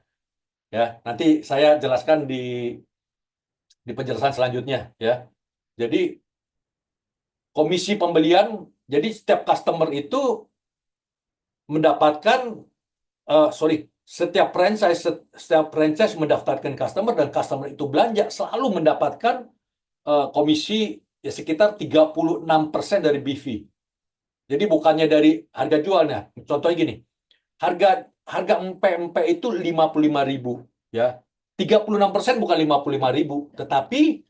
Ya, nanti saya jelaskan di penjelasan selanjutnya ya. Jadi komisi pembelian, jadi setiap customer itu mendapatkan setiap franchise mendaftarkan customer dan customer itu belanja selalu mendapatkan komisi ya sekitar 36% dari BV. Jadi bukannya dari harga jualnya. Contohnya gini, harga empek-empek itu 55.000 ya. 36% bukan 55.000, tetapi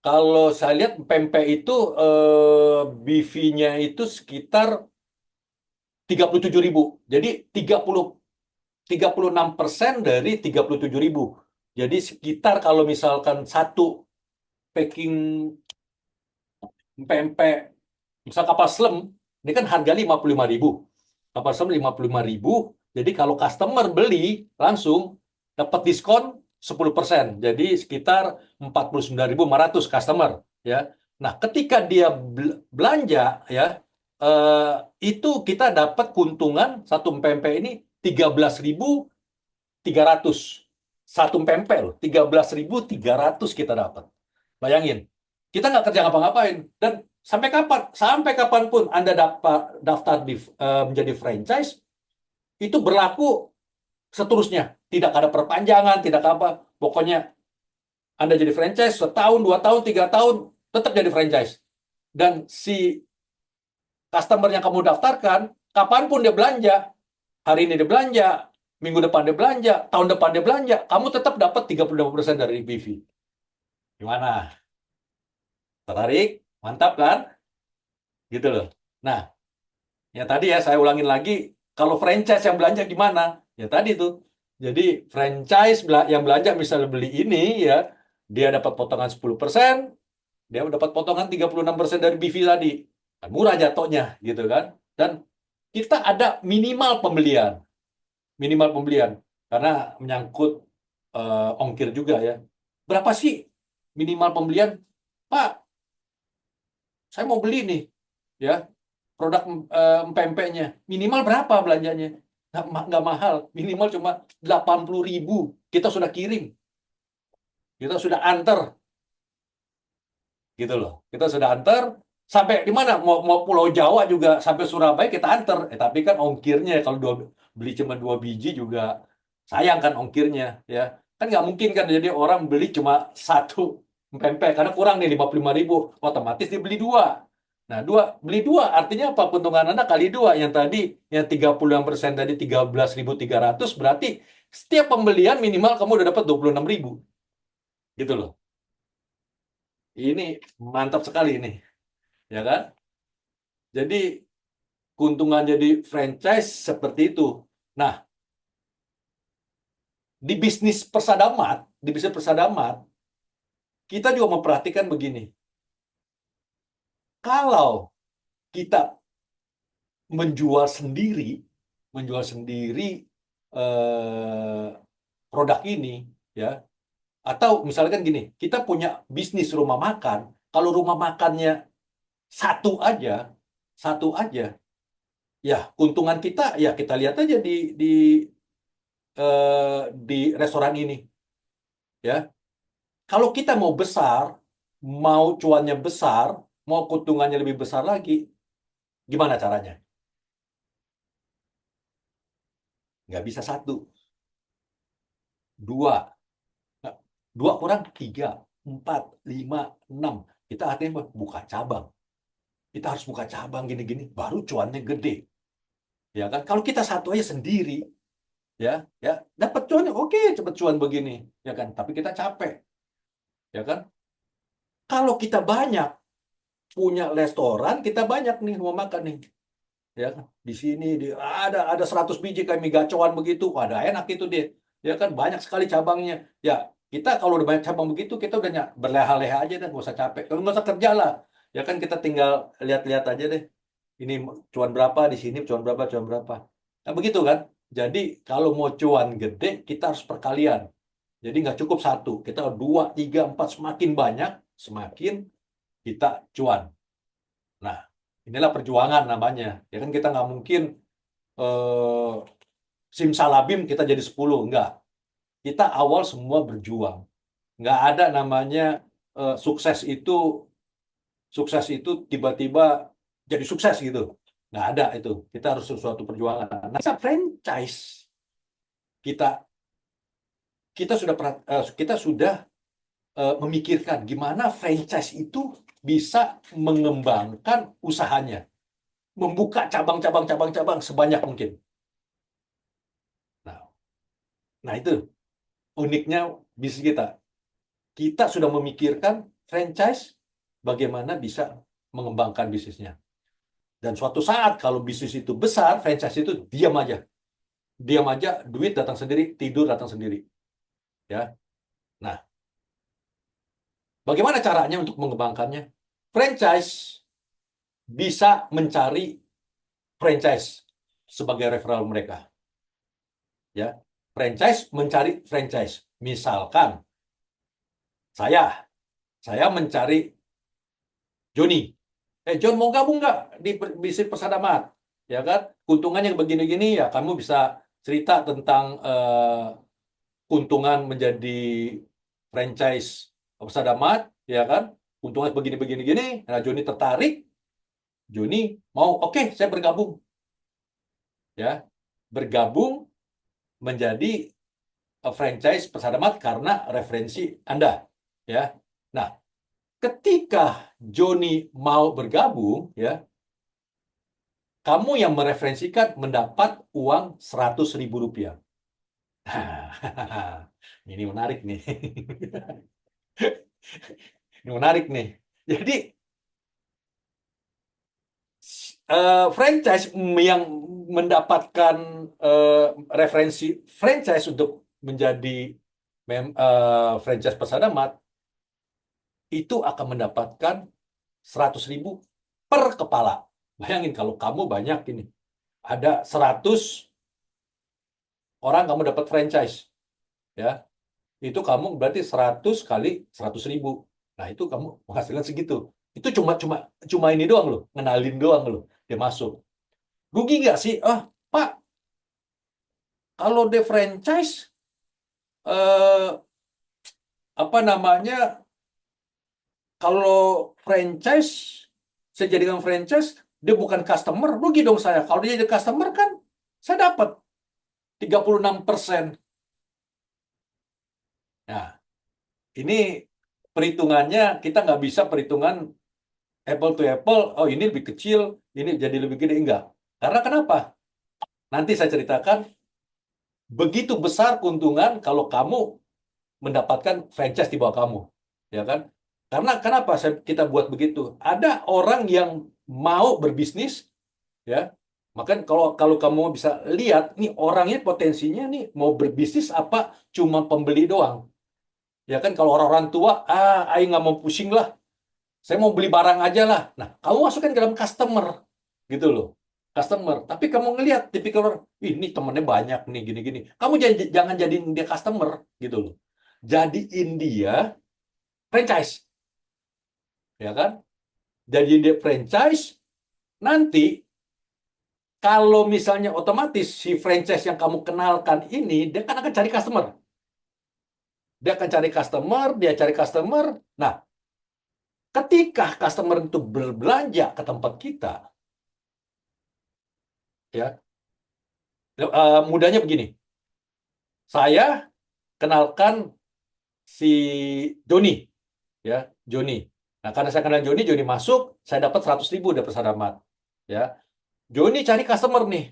kalau saya lihat pempek itu BV-nya itu sekitar 37.000. Jadi 36% dari 37.000. Jadi sekitar kalau misalkan satu packing pempek, misal kapal selam, ini kan harga 55.000. Kapal selam 55.000. Jadi kalau customer beli langsung dapat diskon 10%. Jadi sekitar 49.500 customer ya. Nah, ketika dia belanja ya itu kita dapat keuntungan satu pempek ini 13.300. Satu pempek loh, 13.300 kita dapat. Bayangin, kita nggak kerja ngapa-ngapain. Dan sampai kapanpun Anda daftar menjadi franchise, itu berlaku seterusnya. Tidak ada perpanjangan, tidak apa. Pokoknya Anda jadi franchise setahun, 2 tahun, 3 tahun, tetap jadi franchise. Dan si customer yang kamu daftarkan, kapanpun dia belanja, hari ini dia belanja, minggu depan dia belanja, tahun depan dia belanja, kamu tetap dapat 35% dari BV. Gimana? Tertarik? Mantap kan? Gitu loh. Nah, ya tadi ya saya ulangin lagi, kalau franchise yang belanja gimana? Ya tadi tuh. Jadi franchise yang belanja misalnya beli ini ya, dia dapat potongan 10%, dia dapat potongan 36% dari BV tadi. Kan murah jatuhnya gitu kan. Dan kita ada minimal pembelian. Minimal pembelian. Karena menyangkut ongkir juga ya. Berapa sih minimal pembelian? Pak, saya mau beli nih, ya, produk pempeknya. Minimal berapa belanjanya? Nggak mahal, minimal cuma 80.000. Kita sudah kirim, kita sudah antar, gitu loh. Kita sudah antar sampai di mana? Mau Pulau Jawa juga sampai Surabaya kita antar. Tapi kan ongkirnya kalau beli cuma 2 biji juga sayang kan ongkirnya, ya. Kan nggak mungkin kan jadi orang beli cuma satu pempek karena kurang nih 55.000, otomatis dia beli dua. Nah, beli dua artinya apa? Keuntungan Anda kali dua. Yang tadi yang 30% tadi 13.300, berarti setiap pembelian minimal kamu udah dapat 26.000. Gitu loh. Ini mantap sekali ini, ya kan? Jadi keuntungan jadi franchise seperti itu. Nah, di bisnis persadamat, kita juga memperhatikan begini. Kalau kita menjual sendiri eh, produk ini, ya, atau misalkan gini, kita punya bisnis rumah makan, kalau rumah makannya satu aja, satu aja, ya keuntungan kita, ya kita lihat aja di restoran ini, ya. Kalau kita mau besar, mau cuannya besar, mau keuntungannya lebih besar lagi, gimana caranya? Nggak bisa satu, dua, Nggak. Dua kurang tiga, empat, lima, enam. Kita artinya buka cabang. Kita harus buka cabang gini-gini, baru cuannya gede, ya kan? Kalau kita satu aja sendiri, ya, ya dapat cuannya oke, cepet cuan begini, ya kan? Tapi kita capek, ya kan? Kalau kita banyak punya restoran, kita banyak nih mau makan nih, ya kan? Di sini ada 100 biji kayak mie gacoan begitu, ada enak itu deh, ya kan? Banyak sekali cabangnya, ya. Kita kalau udah banyak cabang begitu, kita udah berleha-leha aja dan nggak usah capek, nggak usah kerja lah, ya kan? Kita tinggal lihat-lihat aja deh, ini cuan berapa di sini, cuan berapa, cuan berapa. Nah, begitu kan? Jadi kalau mau cuan gede, kita harus perkalian. Jadi nggak cukup satu, kita dua, tiga, empat, semakin banyak, semakin kita cuan. Nah, inilah perjuangan namanya. Ya kan kita nggak mungkin eh, simsalabim kita jadi 10, enggak. Kita awal semua berjuang. Nggak ada namanya eh, sukses itu tiba-tiba jadi sukses gitu. Nggak ada itu. Kita harus sesuatu perjuangan. Nah, kita franchise, kita kita sudah memikirkan gimana franchise itu bisa mengembangkan usahanya, membuka cabang-cabang sebanyak mungkin. Nah, nah itu uniknya bisnis kita. Kita sudah memikirkan franchise bagaimana bisa mengembangkan bisnisnya. Dan suatu saat kalau bisnis itu besar, franchise itu diam aja. Diam aja, duit datang sendiri, tidur datang sendiri. Ya. Nah, bagaimana caranya untuk mengembangkannya? Franchise bisa mencari franchise sebagai referral mereka. Ya, franchise mencari franchise. Misalkan saya mencari Joni. John mau gabung nggak di bisnis Persadamat? Ya kan? Keuntungannya begini-gini, ya kamu bisa cerita tentang keuntungan menjadi franchise Persadamat, ya kan? Keuntungan begini-begini gini. Nah, Joni tertarik. Joni mau, oke, saya bergabung. Ya, bergabung menjadi franchise Persadamat karena referensi Anda, ya. Nah, ketika Joni mau bergabung, ya, kamu yang mereferensikan mendapat uang 100.000 rupiah. Ini menarik nih. Ini menarik nih. Jadi franchise yang mendapatkan referensi franchise untuk menjadi franchise Persadamat itu akan mendapatkan 100.000 per kepala. Bayangin kalau kamu banyak ini, ada 100 orang kamu dapat franchise, ya, itu kamu berarti 100 kali 100.000. Nah, itu kamu penghasilan segitu. Itu cuma ini doang loh, ngenalin doang loh, dia masuk. Rugi nggak sih? Pak, kalau dia franchise, eh, apa namanya? Kalau franchise, saya jadikan franchise, dia bukan customer, rugi dong saya. Kalau dia jadi customer kan, saya dapat 36%. Nah, ini perhitungannya kita nggak bisa perhitungan apple to apple. Oh, ini lebih kecil, ini jadi lebih gede, enggak. Karena kenapa? Nanti saya ceritakan, begitu besar keuntungan kalau kamu mendapatkan franchise di bawah kamu, ya kan? Karena kenapa kita buat begitu? Ada orang yang mau berbisnis, ya. Makanya kalau kamu bisa lihat, nih orangnya potensinya nih mau berbisnis apa cuma pembeli doang, ya kan? Kalau orang-orang tua, aing nggak mau pusing lah, saya mau beli barang aja lah. Nah, kamu masukkan ke dalam customer, gitu loh. Customer. Tapi kamu ngelihat tipikal orang, ini temennya banyak nih, gini-gini. Kamu jangan jadiin dia customer, gitu loh. Jadiin dia franchise, ya kan? Jadiin dia franchise, nanti kalau misalnya otomatis si franchise yang kamu kenalkan ini, dia kan akan cari customer. Dia akan cari customer, dia cari customer. Nah, ketika customer itu berbelanja ke tempat kita, ya, mudahnya begini. Saya kenalkan si Joni, ya, Joni. Nah, karena saya kenal Joni, Joni masuk, saya dapat 100.000 dari Persadamat, ya. Joni cari customer nih,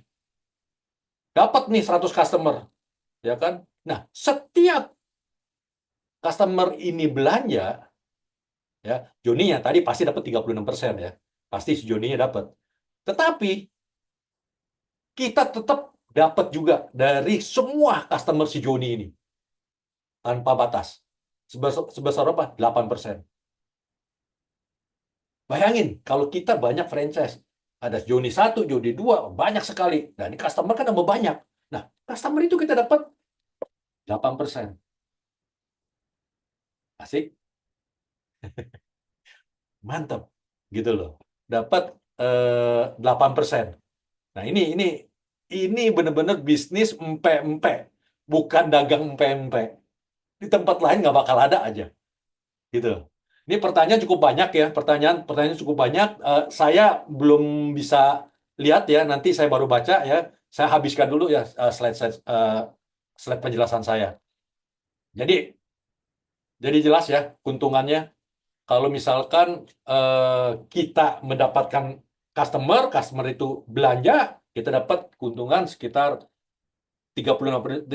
dapat nih 100 customer, ya kan? Nah, setiap customer ini belanja, ya, Joni yang tadi pasti dapat 36%, ya. Pasti si Joninya dapat. Tetapi kita tetap dapat juga dari semua customer si Joni ini tanpa batas. Sebesar apa? 8%. Bayangin, kalau kita banyak franchise, ada Joni 1, Joni 2, banyak sekali. Nah, ini customer kan tambah banyak. Nah, customer itu kita dapat 8%. Asik? Mantap. Gitu loh. Dapat 8%. Nah, ini benar-benar bisnis empe-empe. Bukan dagang empe-empe. Di tempat lain nggak bakal ada aja. Gitu. Ini pertanyaan cukup banyak ya. Pertanyaan cukup banyak. Saya belum bisa lihat ya. Nanti saya baru baca ya. Saya habiskan dulu ya slide penjelasan saya. Jadi jelas ya keuntungannya. Kalau misalkan kita mendapatkan customer itu belanja, kita dapat keuntungan sekitar 36%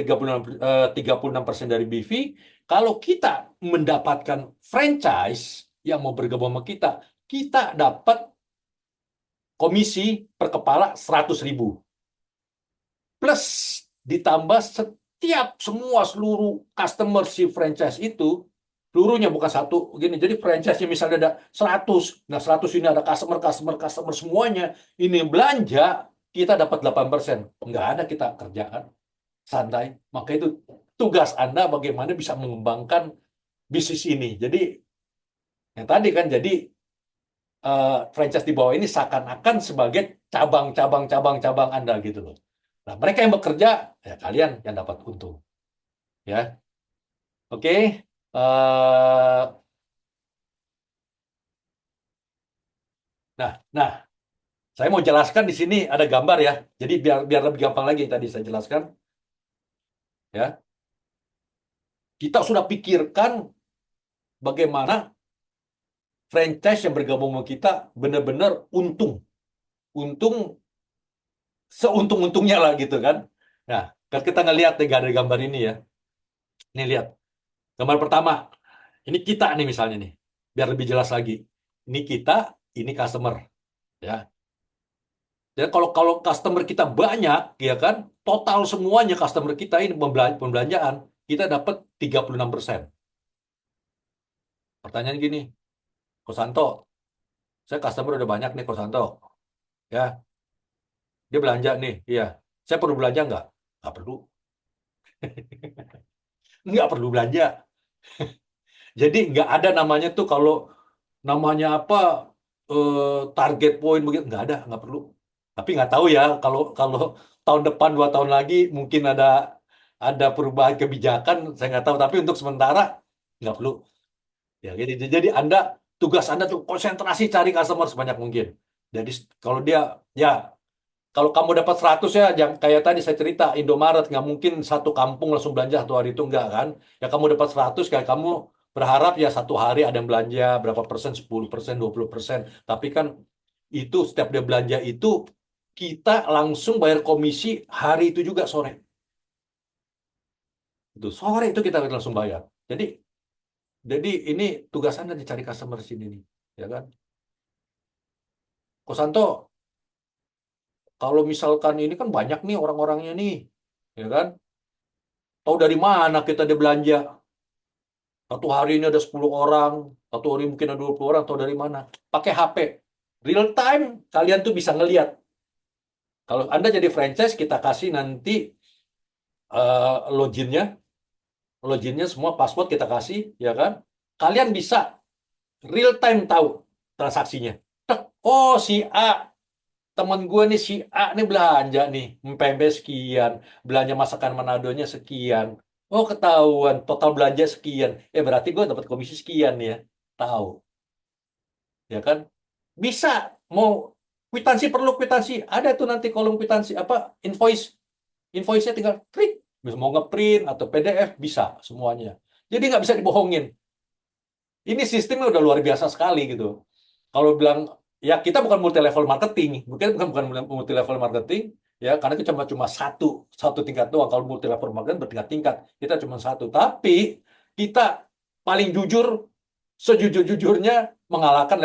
dari BV. Kalau kita mendapatkan franchise yang mau bergabung sama kita, kita dapat komisi per kepala 100.000. Plus ditambah setiap seluruh customer si franchise itu, seluruhnya bukan satu gini. Jadi franchise-nya misalnya ada 100. Nah, 100 ini ada customer semuanya. Ini belanja, kita dapat 8%. Nggak ada kita kerjaan. Santai. Maka itu tugas Anda bagaimana bisa mengembangkan bisnis ini. Jadi, yang tadi kan, jadi franchise di bawah ini seakan-akan sebagai cabang Anda gitu loh. Nah, mereka yang bekerja, ya kalian yang dapat untung. Ya. Oke. Nah, saya mau jelaskan di sini ada gambar ya. Jadi biar lebih gampang lagi tadi saya jelaskan. Ya. Kita sudah pikirkan bagaimana franchise yang bergabung sama kita benar-benar untung. Untung seuntung-untungnya lah gitu kan. Nah, kalau kita ngelihat dari gambar ini ya. Ini lihat. Gambar pertama. Ini kita nih misalnya nih. Biar lebih jelas lagi. Ini kita, ini customer. Ya. Dan kalau customer kita banyak, ya kan, total semuanya customer kita ini pembelanjaan, kita dapat 36%. Pertanyaan gini, Kosanto, saya customer udah banyak nih Kosanto. Ya, dia belanja nih, iya. Saya perlu belanja nggak? Nggak perlu. Nggak perlu belanja. Jadi nggak ada namanya tuh kalau namanya apa, target point begitu, nggak ada, nggak perlu. Tapi nggak tahu ya, kalau kalau tahun depan 2 tahun lagi mungkin ada perubahan kebijakan, saya nggak tahu. Tapi untuk sementara nggak perlu. Ya, jadi tugas Anda tuh konsentrasi cari customer sebanyak mungkin. Jadi kalau dia, ya, kalau kamu dapat 100 ya, jangan kayak tadi saya cerita Indomaret, nggak mungkin satu kampung langsung belanja satu hari itu, nggak kan? Ya kamu dapat 100, kayak kamu berharap ya satu hari ada yang belanja berapa persen, 10%, 20%. Tapi kan itu setiap dia belanja itu kita langsung bayar komisi hari itu juga sore. Itu sore itu kita langsung bayar. Jadi ini tugas Anda dicari customer di sini nih, ya kan? Kosanto, kalau misalkan ini kan banyak nih orang-orangnya nih, ya kan? Tahu dari mana kita dia belanja? Satu hari ini ada 10 orang, satu hari mungkin ada 20 orang, tahu dari mana? Pakai HP. Real time, kalian tuh bisa ngelihat. Kalau Anda jadi franchise, kita kasih nanti loginnya, semua password kita kasih, ya kan? Kalian bisa real time tahu transaksinya. Oh, si A, temen gue nih, si A nih belanja nih, pempek sekian, belanja masakan Manadonya sekian. Oh, ketahuan, total belanja sekian. Berarti gue dapat komisi sekian ya. Tahu, ya kan? Bisa, mau kwitansi, perlu kwitansi. Ada tuh nanti kolom kwitansi, apa, invoice. Invoice-nya tinggal klik. Bisa mau ngeprint atau PDF, bisa semuanya. Jadi nggak bisa dibohongin. Ini sistemnya udah luar biasa sekali gitu. Kalau bilang, ya kita bukan multi level marketing, bukan multi level marketing, ya karena itu cuma satu tingkat doang. Kalau multi level marketing bertingkat-tingkat, kita cuma satu. Tapi kita paling jujur, sejujur-jujurnya mengalahkan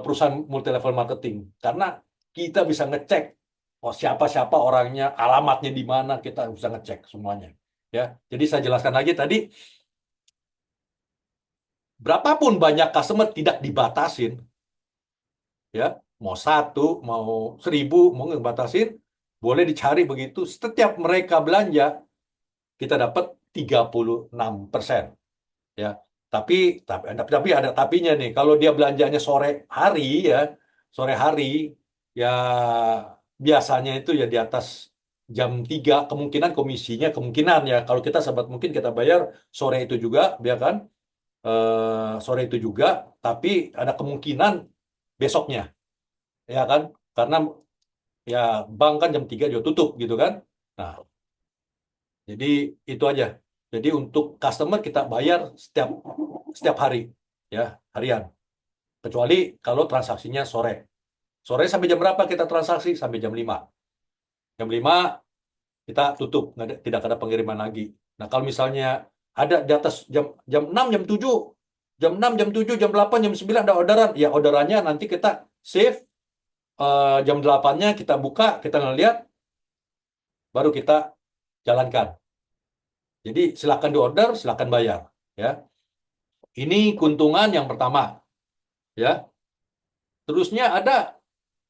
perusahaan multi level marketing, karena kita bisa ngecek siapa orangnya, alamatnya di mana, kita bisa ngecek semuanya. Ya, jadi saya jelaskan lagi tadi, berapapun banyak customer tidak dibatasin, ya, mau 1, mau 1.000, mau nggak batasin, boleh dicari begitu. Setiap mereka belanja, kita dapat 36%, ya. Tapi ada tapinya nih. Kalau dia belanjanya sore hari, ya, sore hari, ya biasanya itu ya di atas jam 3, kemungkinan komisinya, kemungkinan ya. Kalau kita sahabat mungkin kita bayar sore itu juga, ya kan? Sore itu juga, tapi ada kemungkinan besoknya, ya kan? Karena ya bank kan jam 3 juga tutup gitu kan. Nah, jadi itu aja. Jadi untuk customer kita bayar setiap hari, ya, harian. Kecuali kalau transaksinya sore. Sore sampai jam berapa kita transaksi? Sampai jam 5. Jam 5 kita tutup, tidak ada pengiriman lagi. Nah, kalau misalnya ada di atas jam 6, jam 7, jam 8, jam 9 ada orderan, ya orderannya nanti kita save, jam 8-nya kita buka, kita ngeliat, baru kita jalankan. Jadi silakan diorder, silakan bayar, ya. Ini keuntungan yang pertama, ya. Terusnya ada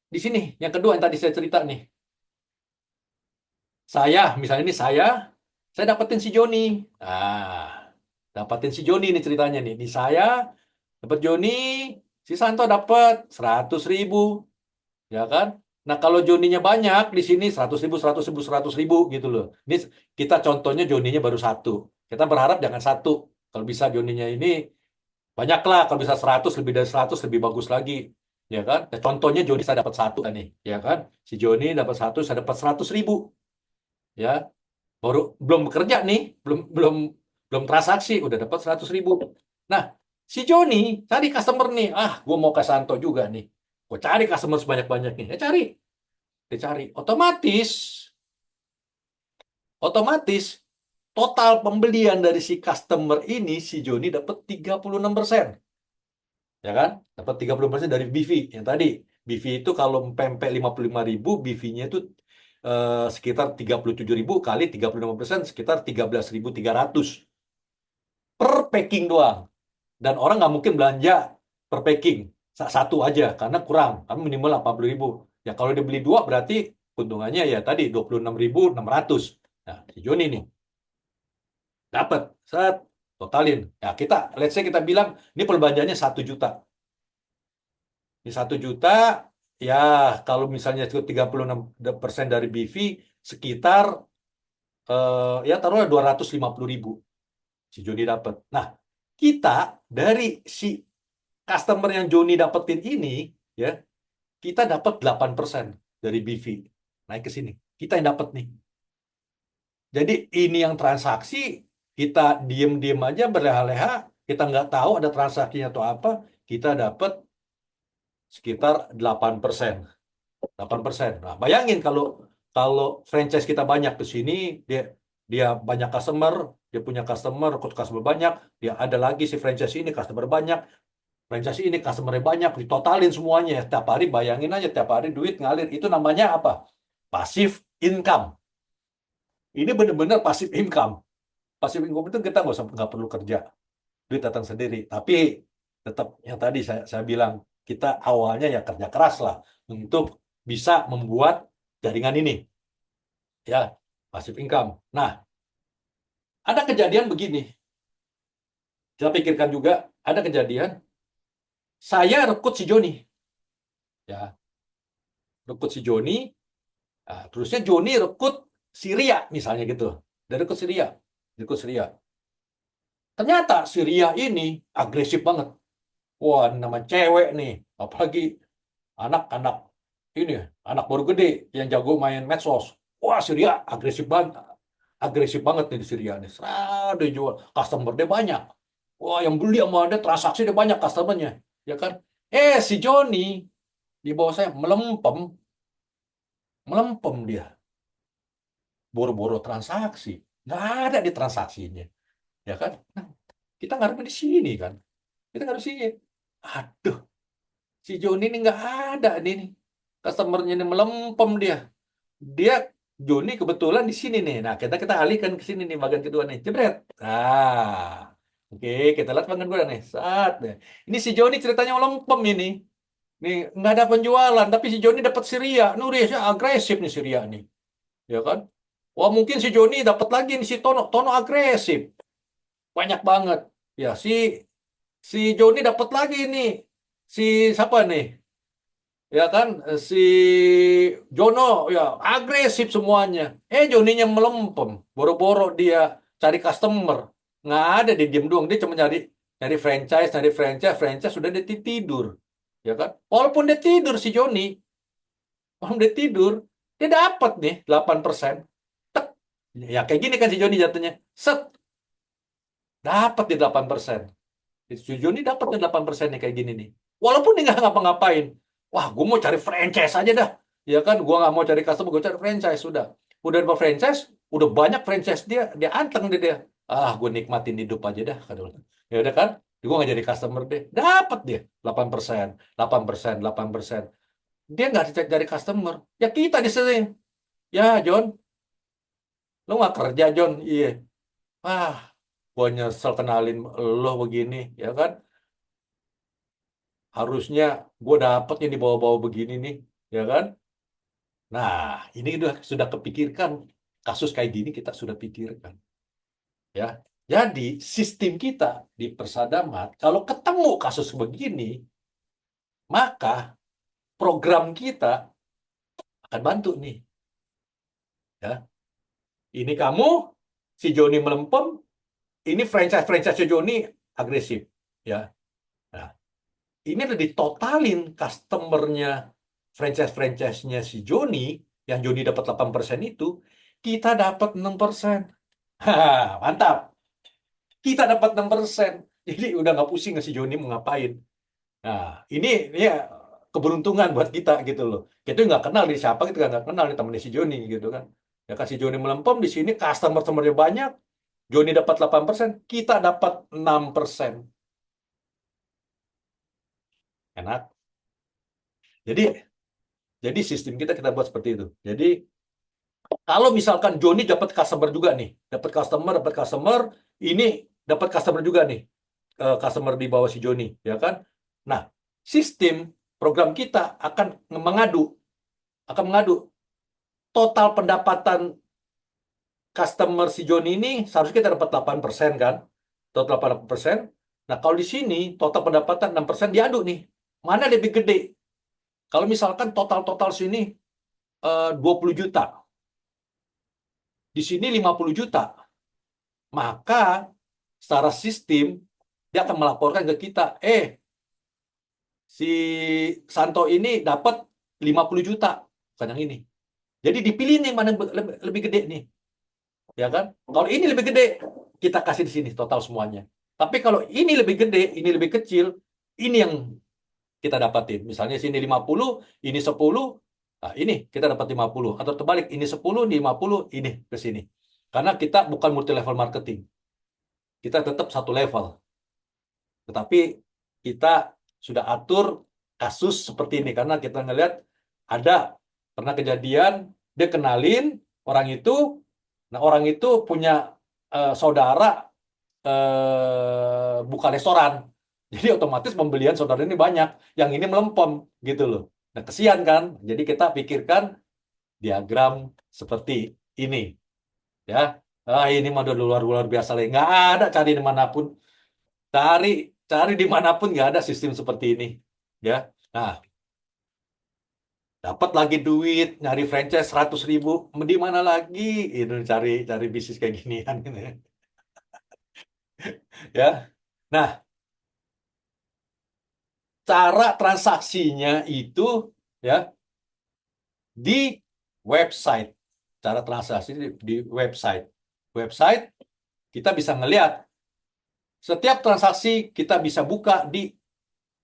di sini yang kedua yang tadi saya cerita nih. Misalnya ini saya dapetin si Joni. Dapetin si Joni nih ceritanya nih. Di saya dapat Joni, si Santo dapat 100.000, ya kan? Nah, kalau Joninya banyak di sini 100.000, 100.000, 100.000 gitu loh. Ini kita contohnya Joninya baru 1. Kita berharap jangan 1. Kalau bisa Joninya ini banyaklah. Kalau bisa 100, lebih dari 100 lebih bagus lagi, ya kan? Nah, contohnya Joni saya dapat 1 nih, ya kan? Si Joni dapat 1, saya dapat 100.000, ya. Baru belum bekerja nih, belum transaksi, udah dapat 100.000. Nah, si Joni cari customer nih. Gue mau ke Santo juga nih. Gue cari customer sebanyak-banyak nih. Dia cari. Otomatis total pembelian dari si customer ini, si Joni dapat 36%. Ya kan? Dapat 30% dari BV yang tadi. BV itu kalau pempek 55.000, BV-nya itu sekitar 37.000 kali 35%, sekitar 13.300 per packing doang. Dan orang nggak mungkin belanja per packing satu aja karena kurang, karena minimal 80.000. Ya kalau dia beli 2 berarti keuntungannya ya tadi 26.600. Nah, si Joni nih dapat set totalin. Ya let's say kita bilang ini perbelanjaannya 1 juta. Ini 1 juta, ya kalau misalnya itu 36% dari BV, sekitar ya taruhlah 250.000 si Joni dapat. Nah, kita dari si customer yang Joni dapetin ini, ya kita dapat 8% dari BV. Naik ke sini. Kita yang dapat nih. Jadi ini yang transaksi, kita diem-diem aja berleha-leha, kita nggak tahu ada transaksinya atau apa, kita dapat sekitar 8%. 8%. Nah, bayangin kalau kalau franchise kita banyak di sini, dia dia banyak customer, dia punya customer banyak, dia ada lagi si franchise ini customer banyak, franchise ini customer banyak, ditotalin semuanya. Setiap hari bayangin aja, tiap hari duit ngalir. Itu namanya apa? Passive income. Ini benar-benar passive income. Passive income itu kita nggak perlu kerja, duit datang sendiri. Tapi tetap yang tadi saya bilang, kita awalnya ya kerja keras lah untuk bisa membuat jaringan ini, ya passive income. Nah, ada kejadian begini. Kita pikirkan juga, ada kejadian saya rekrut si Joni, ya rekrut si Joni. Nah, terusnya Joni rekrut si Ria misalnya gitu. Dari rekrut si Ria, rekrut si Ria. Ternyata si Ria ini agresif banget. Wah, nama cewek nih, apalagi anak-anak ini, anak baru gede yang jago main medsos. Wah, si Ria agresif banget nih di Syria nih. Dia jual, customer dia banyak. Wah, yang beli sama dia, transaksi dia banyak customernya, ya kan? Si Joni di bawah saya melempem dia, boro-boro transaksi, nggak ada di transaksinya, ya kan? Nah, kita ngarepin di sini kan, kita ngarep sini. Aduh, si Joni ini nggak ada nih, customernya ini melempem dia. Dia Joni kebetulan di sini nih. Nah, kita alihkan ke sini nih bagian kedua nih. Jebret. Oke, kita lihat bagian kedua nih. Saat deh. Ini si Joni ceritanya lempem ini. Nih nggak ada penjualan, tapi si Joni dapat Syria. Nurisnya agresif nih Syria nih, ya kan? Wah, mungkin si Joni dapat lagi nih si Tono agresif, banyak banget. Ya si Joni dapat lagi nih si siapa nih? Ya kan, si Jono ya agresif semuanya. Joninya melempem, boro-boro dia cari customer, nggak ada, dia diem doang, dia cuma nyari franchise sudah dia tidur, ya kan. Walaupun dia tidur si Joni, walaupun dia tidur, dia dapat nih 8%. Tek. Ya kayak gini kan si Joni jatuhnya, set, dapat di 8%. Si Joni dapat nih 8% nih kayak gini nih. Walaupun dia nggak ngapa-ngapain. Wah, gue mau cari franchise aja dah. Ya kan, gue nggak mau cari customer, gue cari franchise sudah. Udah dapat franchise, udah banyak franchise dia anteng deh dia. Gue nikmatin hidup aja dah. Ya udah kan, gue nggak jadi customer deh. Dapat dia 8%, 8%, 8%. Dia nggak dari customer. Ya kita di sini. Ya John, lo nggak kerja John? Iya. Ah, gue nyesel kenalin lo begini, ya kan? Harusnya gue dapet yang dibawa-bawa begini nih, ya kan? Nah, ini sudah kepikirkan, kasus kayak gini kita sudah pikirkan, ya. Jadi sistem kita di Persadamat, kalau ketemu kasus begini, maka program kita akan bantu nih, ya. Ini kamu, si Joni melempem, ini franchise si Joni agresif, ya. Nah, ini udah ditotalin customernya, franchise-nya si Joni, yang Joni dapat 8% itu, kita dapat 6%. Mantap. Kita dapat 6%. Jadi udah nggak pusing si Joni mau ngapain. Nah, ini ya keberuntungan buat kita gitu loh. Kita nggak kenal di siapa, kita nggak kenal di temennya si Joni gitu kan. Ya kan si Joni melempem di sini, customer-customernya banyak, Joni dapat 8%, kita dapat 6%. Enak. Jadi sistem kita buat seperti itu. Jadi kalau misalkan Joni dapat customer juga nih, dapat customer, ini dapat customer juga nih, customer di bawah si Joni, ya kan? Nah, sistem program kita akan mengadu total pendapatan customer si Joni ini, seharusnya kita dapat 8% kan? total 80%. Nah, kalau di sini total pendapatan 6% diadu nih. Mana lebih gede? Kalau misalkan total sini 20 juta, di sini 50 juta, maka secara sistem dia akan melaporkan ke kita, si Santo ini dapat 50 juta, bukan yang ini. Jadi dipilih nih mana lebih gede nih. Ya kan? Kalau ini lebih gede, kita kasih di sini total semuanya. Tapi kalau ini lebih gede, ini lebih kecil, ini yang kita dapatin. Misalnya sini 50, ini 10, nah ini kita dapat 50. Atau terbalik, ini 10, ini 50, ini ke sini. Karena kita bukan multi level marketing. Kita tetap satu level. Tetapi kita sudah atur kasus seperti ini. Karena kita ngelihat ada pernah kejadian, dia kenalin orang itu, nah orang itu punya saudara buka restoran. Jadi otomatis pembelian saudara ini banyak, yang ini melempem gitu loh. Nah, kesian kan? Jadi kita pikirkan diagram seperti ini, ya. Ini mah udah luar biasa lah. Nggak ada cari dimanapun, cari dimanapun nggak ada sistem seperti ini, ya. Nah, dapat lagi duit nyari franchise 100.000, di mana lagi? Itu cari bisnis kayak ginian, gitu ya. Nah, cara transaksinya itu ya di website. Cara transaksi di website. Website kita bisa ngelihat setiap transaksi kita bisa buka di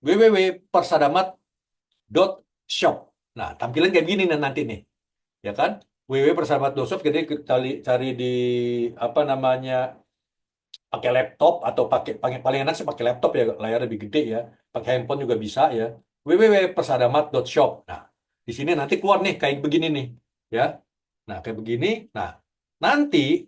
www.persadamat.shop. Nah, tampilan kayak gini nanti nih. Ya kan? www.persadamat.shop, jadi cari di apa namanya, pakai laptop atau paling enak sih pakai laptop ya, layar lebih gede ya. Pakai handphone juga bisa ya. www.persadamat.shop. Nah, di sini nanti keluar nih kayak begini nih, ya. Nah, kayak begini. Nah, nanti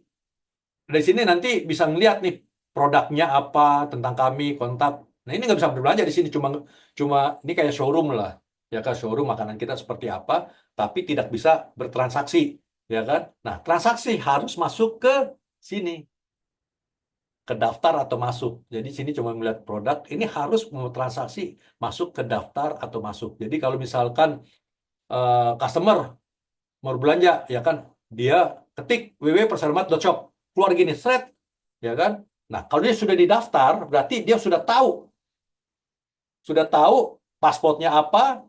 dari sini nanti bisa ngeliat nih produknya apa, tentang kami, kontak. Nah, ini nggak bisa berbelanja di sini, cuma cuma ini kayak showroom lah. Ya kan, showroom makanan kita seperti apa, tapi tidak bisa bertransaksi, ya kan? Nah, transaksi harus masuk ke sini, ke daftar atau masuk. Jadi sini cuma melihat produk, ini harus mau transaksi masuk ke daftar atau masuk. Jadi kalau misalkan customer mau belanja, ya kan, dia ketik www.persadamat.shop, keluar gini, thread, ya kan. Nah, kalau dia sudah didaftar, berarti dia sudah tahu pasportnya apa,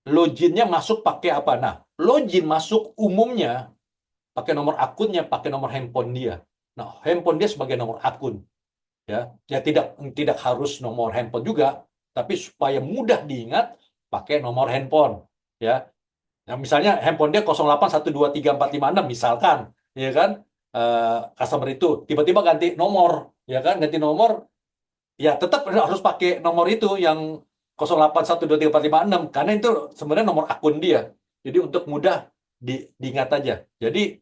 loginnya masuk pakai apa. Nah, login masuk umumnya pakai nomor akunnya, pakai nomor handphone dia. Nah, handphone dia sebagai nomor akun. Ya, ya tidak harus nomor handphone juga, tapi supaya mudah diingat pakai nomor handphone, ya. Nah, misalnya handphone dia 08123456 misalkan, ya kan, customer itu tiba-tiba ganti nomor, ya kan, ganti nomor, ya tetap harus pakai nomor itu yang 08123456 karena itu sebenarnya nomor akun dia. Jadi untuk mudah diingat aja. Jadi,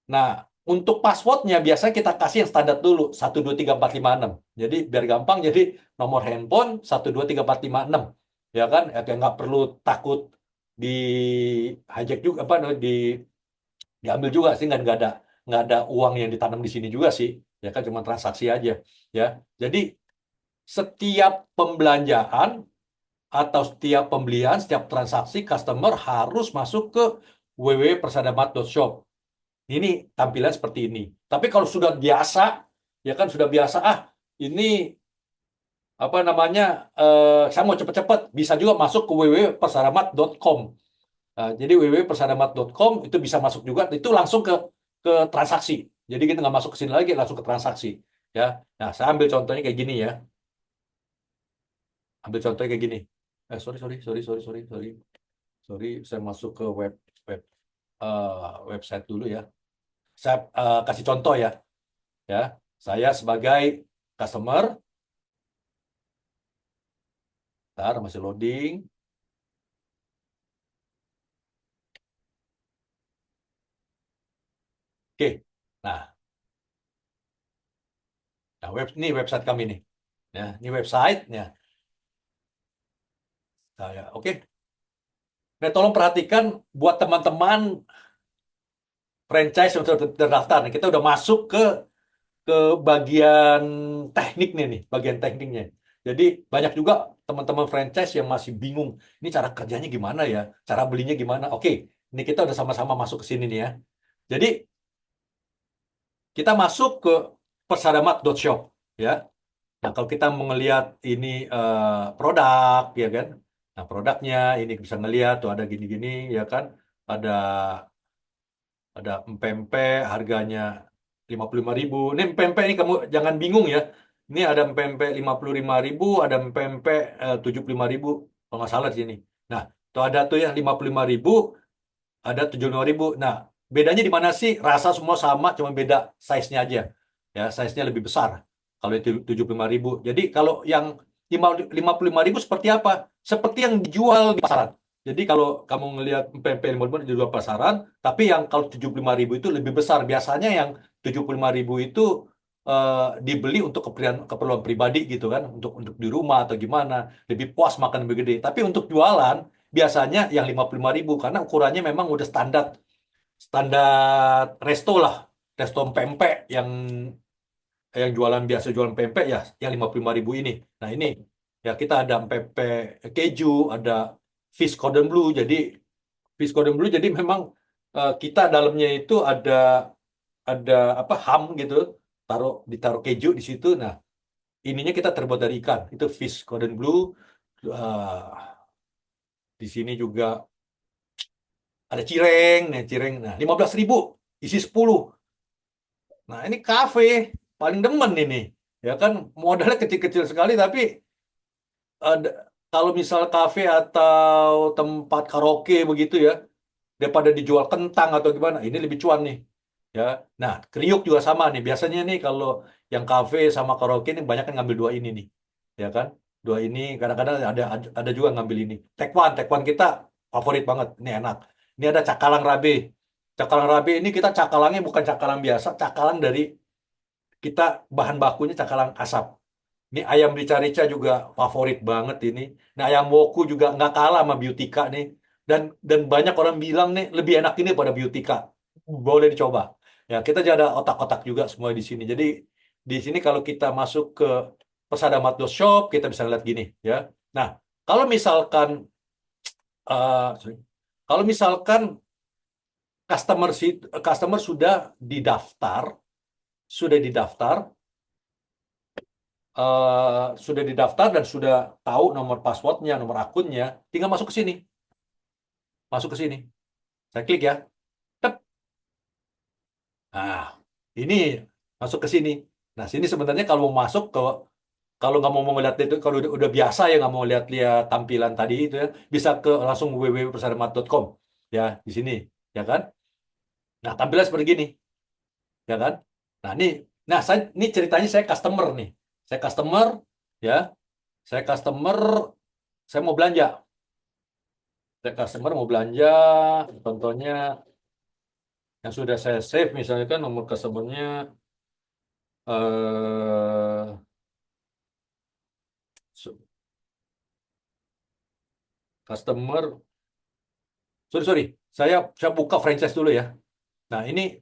nah, untuk passwordnya biasanya kita kasih yang standar dulu 123456. Jadi biar gampang, jadi nomor handphone 123456. Ya kan? Ya, kayak nggak perlu takut di hijack juga, apa diambil juga sih, nggak ada uang yang ditanam di sini juga sih. Ya kan, cuma transaksi aja. Ya. Jadi setiap pembelanjaan atau setiap pembelian, setiap transaksi customer harus masuk ke www.persadamat.shop. Ini tampilan seperti ini. Tapi kalau sudah biasa, ya kan, sudah biasa, ini apa namanya, saya mau cepet-cepet, bisa juga masuk ke www.persadamat.com. Jadi www.persadamat.com itu bisa masuk juga, itu langsung ke transaksi. Jadi kita nggak masuk ke sini lagi, langsung ke transaksi. Ya, nah saya ambil contohnya kayak gini ya. Ambil contohnya kayak gini. Sorry, saya masuk ke website dulu ya. Saya kasih contoh ya. Ya, saya sebagai customer, ntar masih loading. Oke, nah ini website kami nih. Ya, ini website-nya. Nah, ya, oke. Nah, tolong perhatikan buat teman-teman franchise yang sudah terdaftar. Nah, kita udah masuk ke ke bagian tekniknya nih, bagian tekniknya. Jadi banyak juga teman-teman franchise yang masih bingung, ini cara kerjanya gimana ya, cara belinya gimana. Oke, ini kita udah sama-sama masuk ke sini nih ya. Jadi kita masuk ke persadamat.shop ya. Nah, kalau kita mau ngelihat ini produk ya kan. Nah, produknya ini bisa ngelihat tuh ada gini-gini ya kan. Ada empempe harganya 55.000. Ini empempe ini kamu jangan bingung ya. Ini ada empempe 55.000, ada empempe 75.000 kalau nggak salah di sini. Nah, tuh ada tuh ya 55.000, ada 75.000. Nah, bedanya di mana sih? Rasa semua sama, cuma beda size-nya aja. Ya, size-nya lebih besar. Kalau itu 75.000. Jadi kalau yang 55.000 seperti apa? Seperti yang dijual di pasaran. Jadi kalau kamu ngelihat pempek 55 di luar pasaran, tapi yang kalau 75.000 itu lebih besar. Biasanya yang 75.000 itu dibeli untuk keperluan pribadi gitu kan, untuk di rumah atau gimana, lebih puas makan lebih gede. Tapi untuk jualan biasanya yang 55.000 karena ukurannya memang udah standar standar resto lah, resto pempek yang jualan biasa jualan pempek ya yang 55.000 ini. Nah, ini ya kita ada pempek keju, ada fish cordon bleu. Jadi fish cordon bleu jadi memang kita dalamnya itu ada apa ham gitu, ditaruh keju di situ. Nah, ininya kita terbuat dari ikan. Itu fish cordon bleu. Eh, di sini juga ada cireng, nih cireng. Nah, 15.000 isi 10. Nah, ini kafe paling demen ini. Ya kan modalnya kecil-kecil sekali tapi ada kalau misal kafe atau tempat karaoke begitu ya, daripada dijual kentang atau gimana, ini lebih cuan nih. Ya. Nah, kriuk juga sama nih. Biasanya nih kalau yang kafe sama karaoke ini banyak yang ngambil dua ini nih. Ya kan? Dua ini kadang-kadang ada juga ngambil ini. Tekwan kita favorit banget. Ini enak. Ini ada cakalang rabe. Cakalang rabe ini kita cakalangnya bukan cakalang biasa, cakalang dari kita bahan bakunya cakalang asap. Ini ayam rica-rica juga favorit banget ini. Nah, ayam woku juga nggak kalah sama Beautika nih. Dan banyak orang bilang nih lebih enak ini pada Beautika. Boleh dicoba. Ya, kita juga ada otak-otak juga semua di sini. Jadi di sini kalau kita masuk ke Shop, kita bisa lihat gini ya. Nah, kalau misalkan sorry. Kalau misalkan customer sudah didaftar sudah didaftar dan sudah tahu nomor passwordnya, nomor akunnya, tinggal masuk ke sini. Masuk ke sini. Saya klik ya. Tep. Nah, ini masuk ke sini. Nah, sini sebenarnya kalau mau masuk kalau nggak mau ngeliat itu, kalau udah biasa ya nggak mau lihat-lihat tampilan tadi itu ya, bisa ke langsung www.persadamat.com ya di sini, ya kan? Nah, tampilan seperti gini, ya kan? Nah, ini ceritanya saya customer nih. Saya customer, ya. Saya customer, saya mau belanja. Saya customer mau belanja, contohnya yang sudah saya save, misalnya kan nomor customernya eh su- customer, sorry, saya buka franchise dulu ya. Nah, ini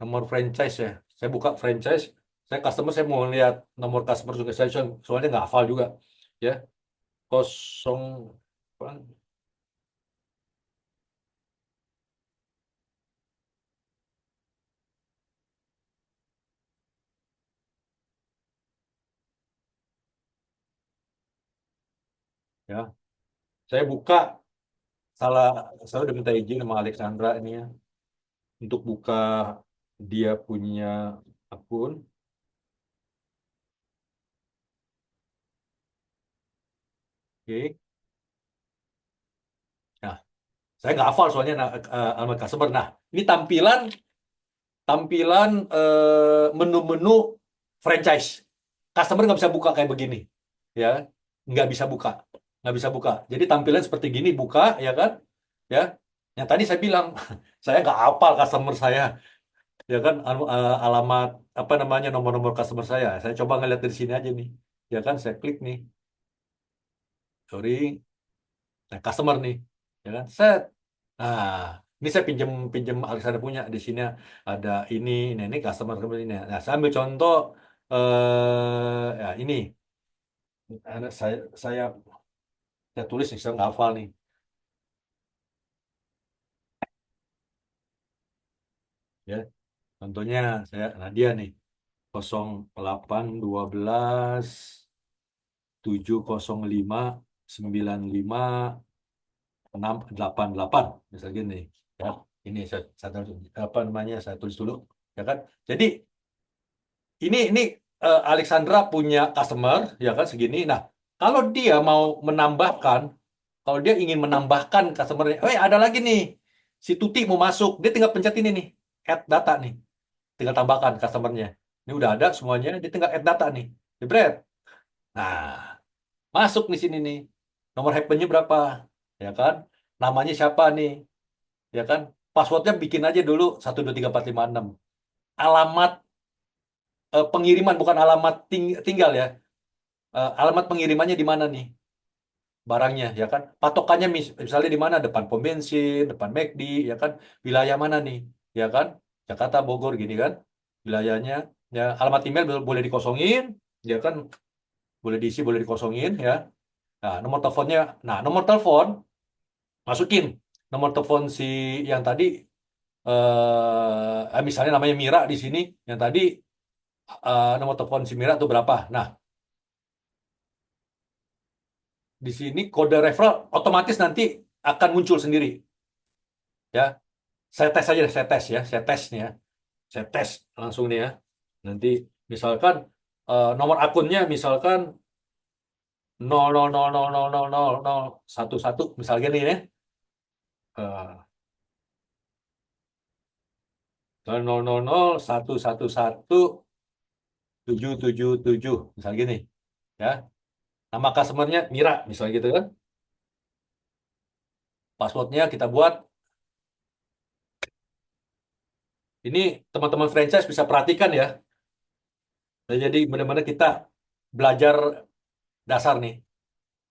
nomor franchise ya. Saya buka franchise, saya mau lihat nomor customer juga saya soalnya nggak hafal juga ya. Kosong ya. Saya buka salah saya udah minta izin sama Alexandra ini ya untuk buka dia punya akun. Oke. Nah, saya nggak hafal soalnya alamat customer. Nah, ini tampilan tampilan menu-menu franchise. Customer nggak bisa buka kayak begini, ya, nggak bisa buka, nggak bisa buka. Jadi tampilan seperti gini buka, ya kan, ya. Yang tadi saya bilang, saya nggak hafal customer saya, ya kan, alamat apa namanya nomor-nomor customer saya. Saya coba ngeliat dari sini aja nih, ya kan, saya klik nih, sorry, nah customer nih, ya kan, set. Nah. Ini saya pinjam pinjam Alexander punya di sini ada ini. Nah, ini customer ini. Nah, saya ambil contoh ya ini. Saya tulis nih, saya nggak hafal nih. Ya, contohnya Nadia nih 08 12 705 95 688 misal gini ya. Ini apa namanya, saya tulis dulu ya kan. Jadi ini Alexandra punya customer ya kan segini. Nah, kalau dia mau menambahkan, kalau dia ingin menambahkan customernya, ada lagi nih, si Tuti mau masuk, dia tinggal pencet ini nih, add data nih, tinggal tambahkan customernya. Ini udah ada semuanya, dia tinggal add data nih, jebret. Nah, masuk di sini nih, nomor HP-nya berapa, ya kan? Namanya siapa nih, ya kan? Passwordnya bikin aja dulu 123456. Alamat pengiriman, bukan alamat tinggal ya. Alamat pengirimannya di mana nih? Barangnya ya kan, patokannya misalnya di mana, depan pom bensin, depan McD ya kan, wilayah mana nih ya kan, Jakarta, Bogor gini kan wilayahnya ya. Alamat email boleh dikosongin ya kan, boleh diisi boleh dikosongin ya. Nah, nomor teleponnya, nah nomor telepon masukin nomor telepon si yang tadi, misalnya namanya Mira di sini, yang tadi nomor telepon si Mira itu berapa. Nah, di sini kode referral otomatis nanti akan muncul sendiri ya. Saya tes aja deh, saya tes nih ya. Saya tes langsung nih ya. Nanti misalkan nomor akunnya misalkan 00000011 misalnya nih ya. Eh, 000111 777 misalnya gini ya. Nama customernya Mira misalnya gitu kan. Passwordnya kita buat. Ini teman-teman franchise bisa perhatikan ya. Nah, jadi benar-benar kita belajar dasar nih.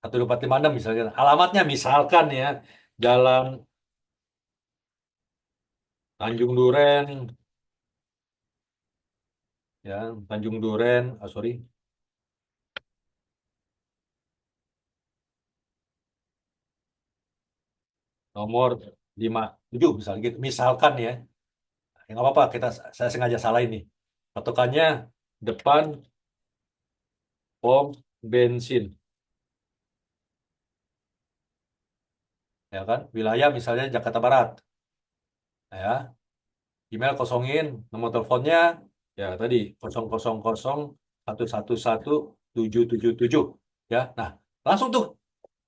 1456 misalnya. Alamatnya misalkan ya, Jalan Tanjung Duren, ya, Tanjung Duren, sorry, nomor 57 misalnya gitu. Misalkan ya, nggak apa-apa, saya sengaja salah ini. Patokannya depan pom bensin, ya kan? Wilayah misalnya Jakarta Barat, ya. Email kosongin, nomor teleponnya ya tadi 0001111777 ya. Nah, langsung tuh.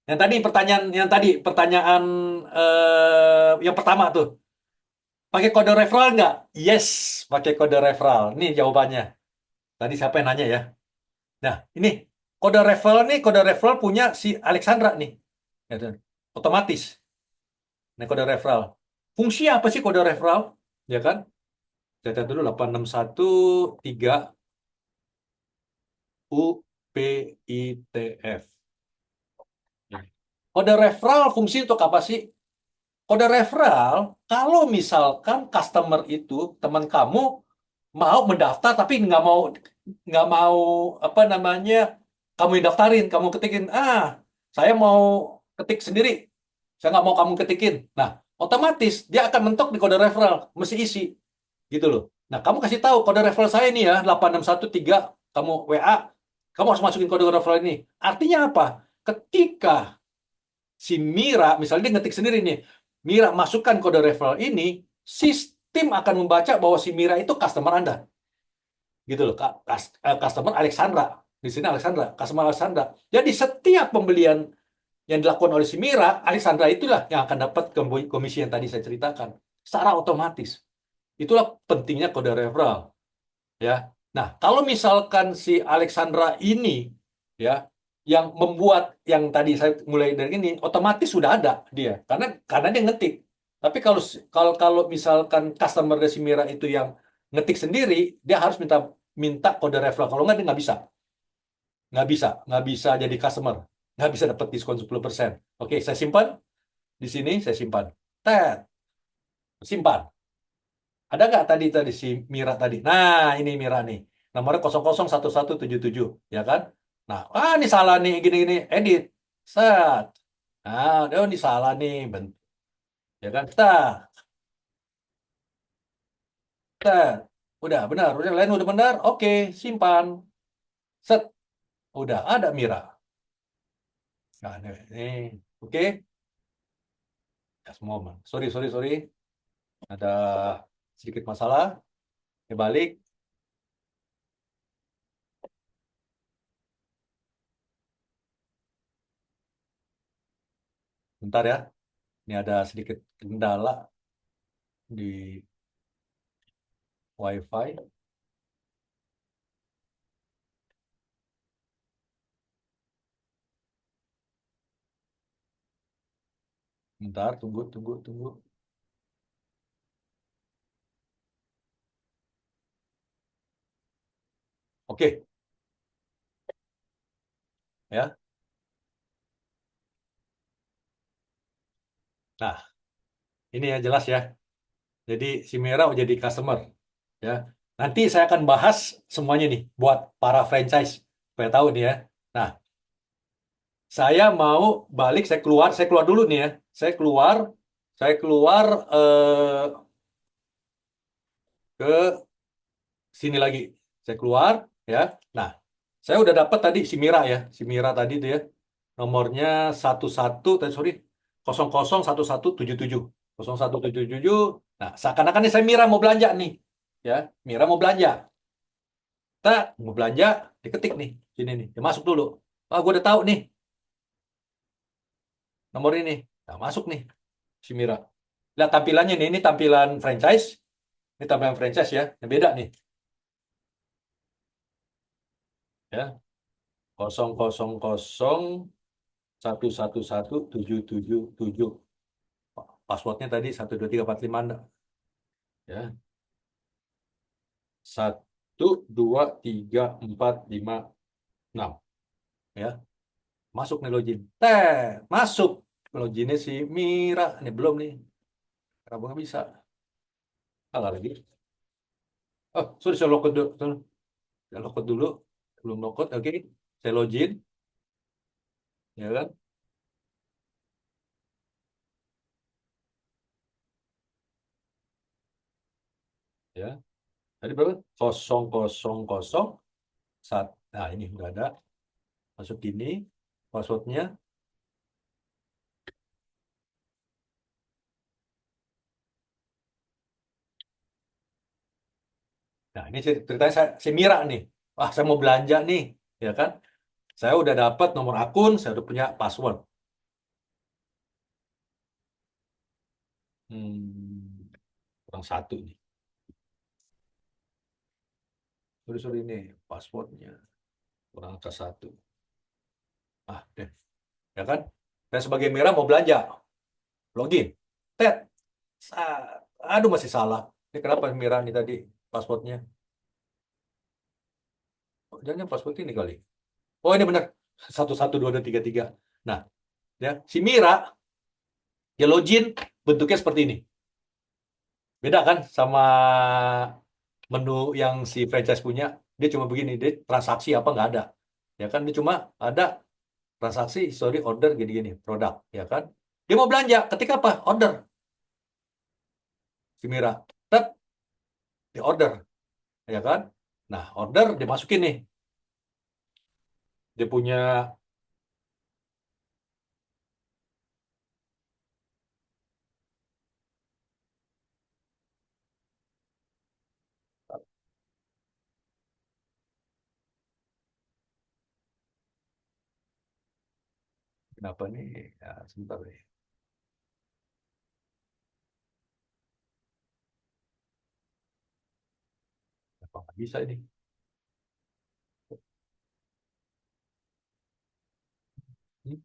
Yang tadi pertanyaan yang pertama tuh, pakai kode referral nggak? Yes, pakai kode referral. Ini jawabannya. Tadi siapa yang nanya ya? Nah, ini kode referral punya si Alexandra nih. Ya, tuh. Otomatis. Ini kode referral. Fungsi apa sih kode referral? Ya kan? Saya catat dulu 8613 UPITF. Kode referral fungsi untuk apa sih? Kode referral, kalau misalkan customer itu teman kamu mau mendaftar tapi nggak mau apa namanya, kamu yang daftarin, kamu ketikin, saya mau ketik sendiri, saya nggak mau kamu ketikin. Nah, otomatis dia akan mentok di kode referral, mesti isi gitu loh. Nah, kamu kasih tahu kode referral saya ini ya 8613, kamu WA, kamu harus masukin kode referral ini. Artinya apa? Ketika si Mira, misalnya dia ngetik sendiri nih, Mira masukkan kode referral ini, sistem akan membaca bahwa si Mira itu customer Anda. Gitu loh, customer Alexandra. Di sini Alexandra, customer Alexandra. Jadi setiap pembelian yang dilakukan oleh si Mira, Alexandra itulah yang akan dapat komisi yang tadi saya ceritakan. Secara otomatis. Itulah pentingnya kode referral. Ya. Nah, kalau misalkan si Alexandra ini ya yang membuat yang tadi saya mulai dari ini, otomatis sudah ada dia karena dia ngetik. Tapi kalau misalkan customer dari si Mira itu yang ngetik sendiri, dia harus minta minta kode referral. Kalau nggak dia nggak bisa jadi customer, nggak bisa dapat diskon 10%. Oke, saya simpan di sini, saya simpan. Tet. Simpan. Ada nggak tadi tadi si Mira tadi? Nah, ini Mira nih. Nomornya 001177, ya kan? Nah, ini salah nih gini-gini. Edit. Set. Nah, ini salah nih. Ya kan? Set. Udah benar. Udah lain udah benar. Oke, simpan. Set. Udah ada Mira. Nah, ini. Oke. Ya, semua aman. Sorry, sorry, sorry. Ada sedikit masalah. Ini balik. Bentar ya. Ini ada sedikit kendala di WiFi. Bentar, tunggu, tunggu, tunggu. Oke, ya. Nah, ini yang jelas ya. Jadi si Mira udah jadi customer, ya. Nanti saya akan bahas semuanya nih buat para franchise supaya tahu nih ya. Nah, saya mau balik, saya keluar dulu nih ya. Saya keluar, saya keluar ke sini lagi. Saya keluar, ya. Nah, saya udah dapat tadi si Mira ya, si Mira tadi tuh ya. Nomornya 11, sorry, 001177. 0177. Nah, seakan-akan nih saya Mira mau belanja nih. Ya, Mira mau belanja. Kita mau belanja, diketik nih. Sini nih, dia masuk dulu. Gue udah tahu nih nomor ini. Nah, masuk nih si Mira. Lihat tampilannya nih, ini tampilan franchise. Ini tampilan franchise ya, yang beda nih. Ya, 0001117777. Passwordnya tadi 123456. Ya, 123456. Ya, masuk nih login. Masuk. Loginnya si Mira. Ini belum nih. Kenapa nggak bisa? Kalah lagi. Oh, sorry, saya login dulu. Saya login dulu. Belum login. Oke. Saya login. Ya kan? Ya. Tadi berapa? 0001. Nah, ini udah ada. Masuk ini. Passwordnya. Nah, ini ceritanya si Mira nih. Wah, saya mau belanja nih. Ya kan? Saya udah dapat nomor akun. Saya udah punya password. Kurang satu nih. Sorry, sorry ini passwordnya. Kurang angka satu. Deh. Ya kan? Saya sebagai Mira mau belanja. Login. Tet. Aduh, masih salah. Ini kenapa Mira nih tadi passwordnya? Jangan password ini kali. Oh, ini benar. 112233. Nah, ya, si Mira dia login bentuknya seperti ini. Beda kan sama menu yang si franchise punya. Dia cuma begini, dia transaksi apa nggak ada. Ya kan, dia cuma ada transaksi, sorry, order gini-gini, produk, ya kan. Dia mau belanja, ketika apa? Order. Si Mira, tet, di order, ya kan. Nah, order dimasukin nih. Dia punya, kenapa nih? Ya, sebentar deh. Kenapa nggak bisa ini? Hmm?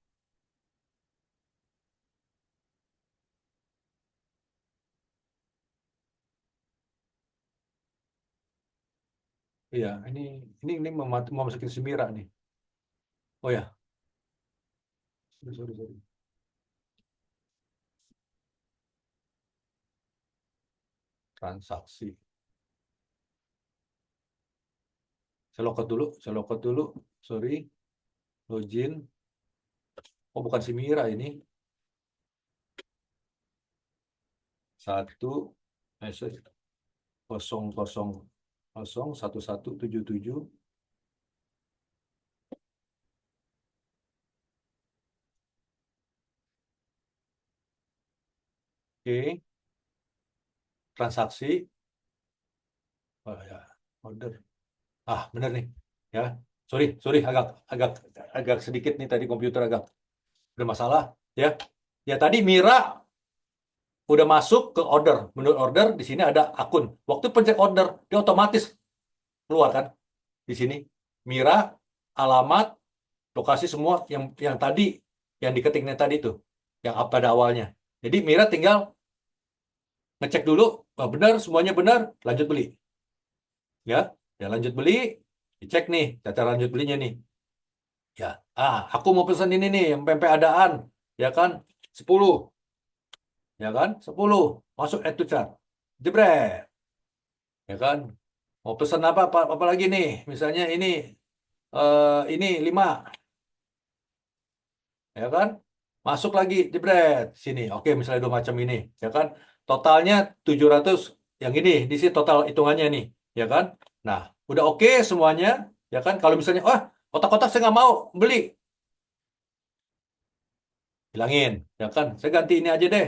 Iya, ini mau masukin si Mira nih. Oh ya, sorry, sorry, sorry. transaksi. Saya logout dulu. Sorry, login. Oh, bukan si Mira ini. 1 000 1177. Oke, transaksi. Oh ya, order. Benar nih. Ya, sorry, agak agak agak sedikit nih tadi komputer agak bermasalah. Ya, ya tadi Mira udah masuk ke order. Menurut order di sini ada akun. Waktu pencet order, dia otomatis keluar kan di sini. Mira, alamat, lokasi semua yang tadi yang diketiknya tadi tuh, yang pada awalnya. Jadi Mira tinggal ngecek dulu, benar semuanya benar, lanjut beli. Ya, ya lanjut beli, dicek nih cara lanjut belinya nih. Ya, aku mau pesan ini nih, yang pempek adaan, ya kan, 10, ya kan, 10, masuk add to cart, jebret, ya kan, mau pesan apa lagi nih, misalnya ini 5, ya kan, masuk lagi, jebret, sini, oke, misalnya 2 macam ini, ya kan, totalnya 700, yang ini, di sini total hitungannya nih, ya kan, nah, udah oke semuanya, ya kan, kalau misalnya, kotak-kotak saya nggak mau beli, hilangin, ya kan? Saya ganti ini aja deh.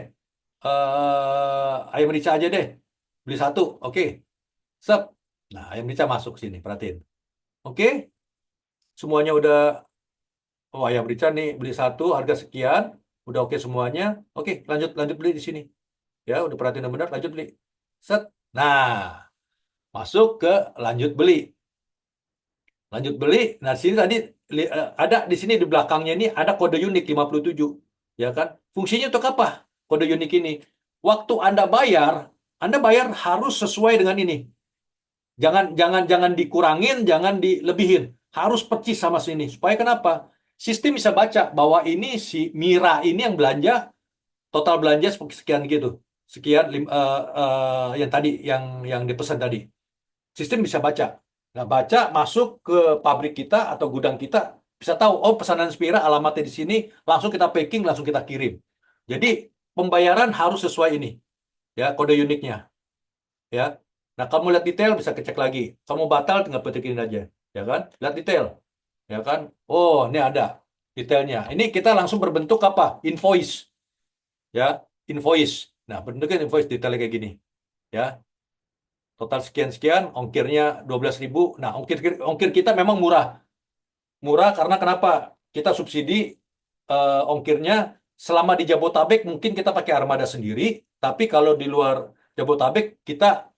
Ayam rica aja deh. Beli 1, oke. Sep. Nah, ayam rica masuk sini, perhatiin. Oke, semuanya udah. Oh, ayam rica nih beli 1 harga sekian, udah oke semuanya. Oke, lanjut lanjut beli di sini. Ya, udah perhatiin yang benar, lanjut beli. Set. Nah, masuk ke lanjut beli. Lanjut beli. Nah, di sini tadi ada di sini di belakangnya ini ada kode unik 57, ya kan? Fungsinya untuk apa? Kode unik ini. Waktu Anda bayar harus sesuai dengan ini. Jangan jangan jangan dikurangin, jangan dilebihin. Harus percis sama sini. Supaya kenapa? Sistem bisa baca bahwa ini si Mira ini yang belanja, total belanja sekian gitu. Sekian yang tadi yang dipesan tadi. Sistem bisa baca. Nah, baca masuk ke pabrik kita atau gudang kita, bisa tahu, oh pesanan Spira alamatnya di sini, langsung kita packing, langsung kita kirim. Jadi pembayaran harus sesuai ini, ya kode uniknya, ya. Nah, kamu lihat detail bisa kecek lagi. Kamu batal tinggal petikin aja, ya kan? Lihat detail, ya kan? Oh, ini ada detailnya. Ini kita langsung berbentuk apa? Invoice, ya, invoice. Nah, bentuknya invoice detailnya kayak gini, ya. Total sekian-sekian, ongkirnya 12.000. Nah, ongkir kita memang murah. Murah karena kenapa? Kita subsidi ongkirnya selama di Jabotabek mungkin kita pakai armada sendiri, tapi kalau di luar Jabotabek kita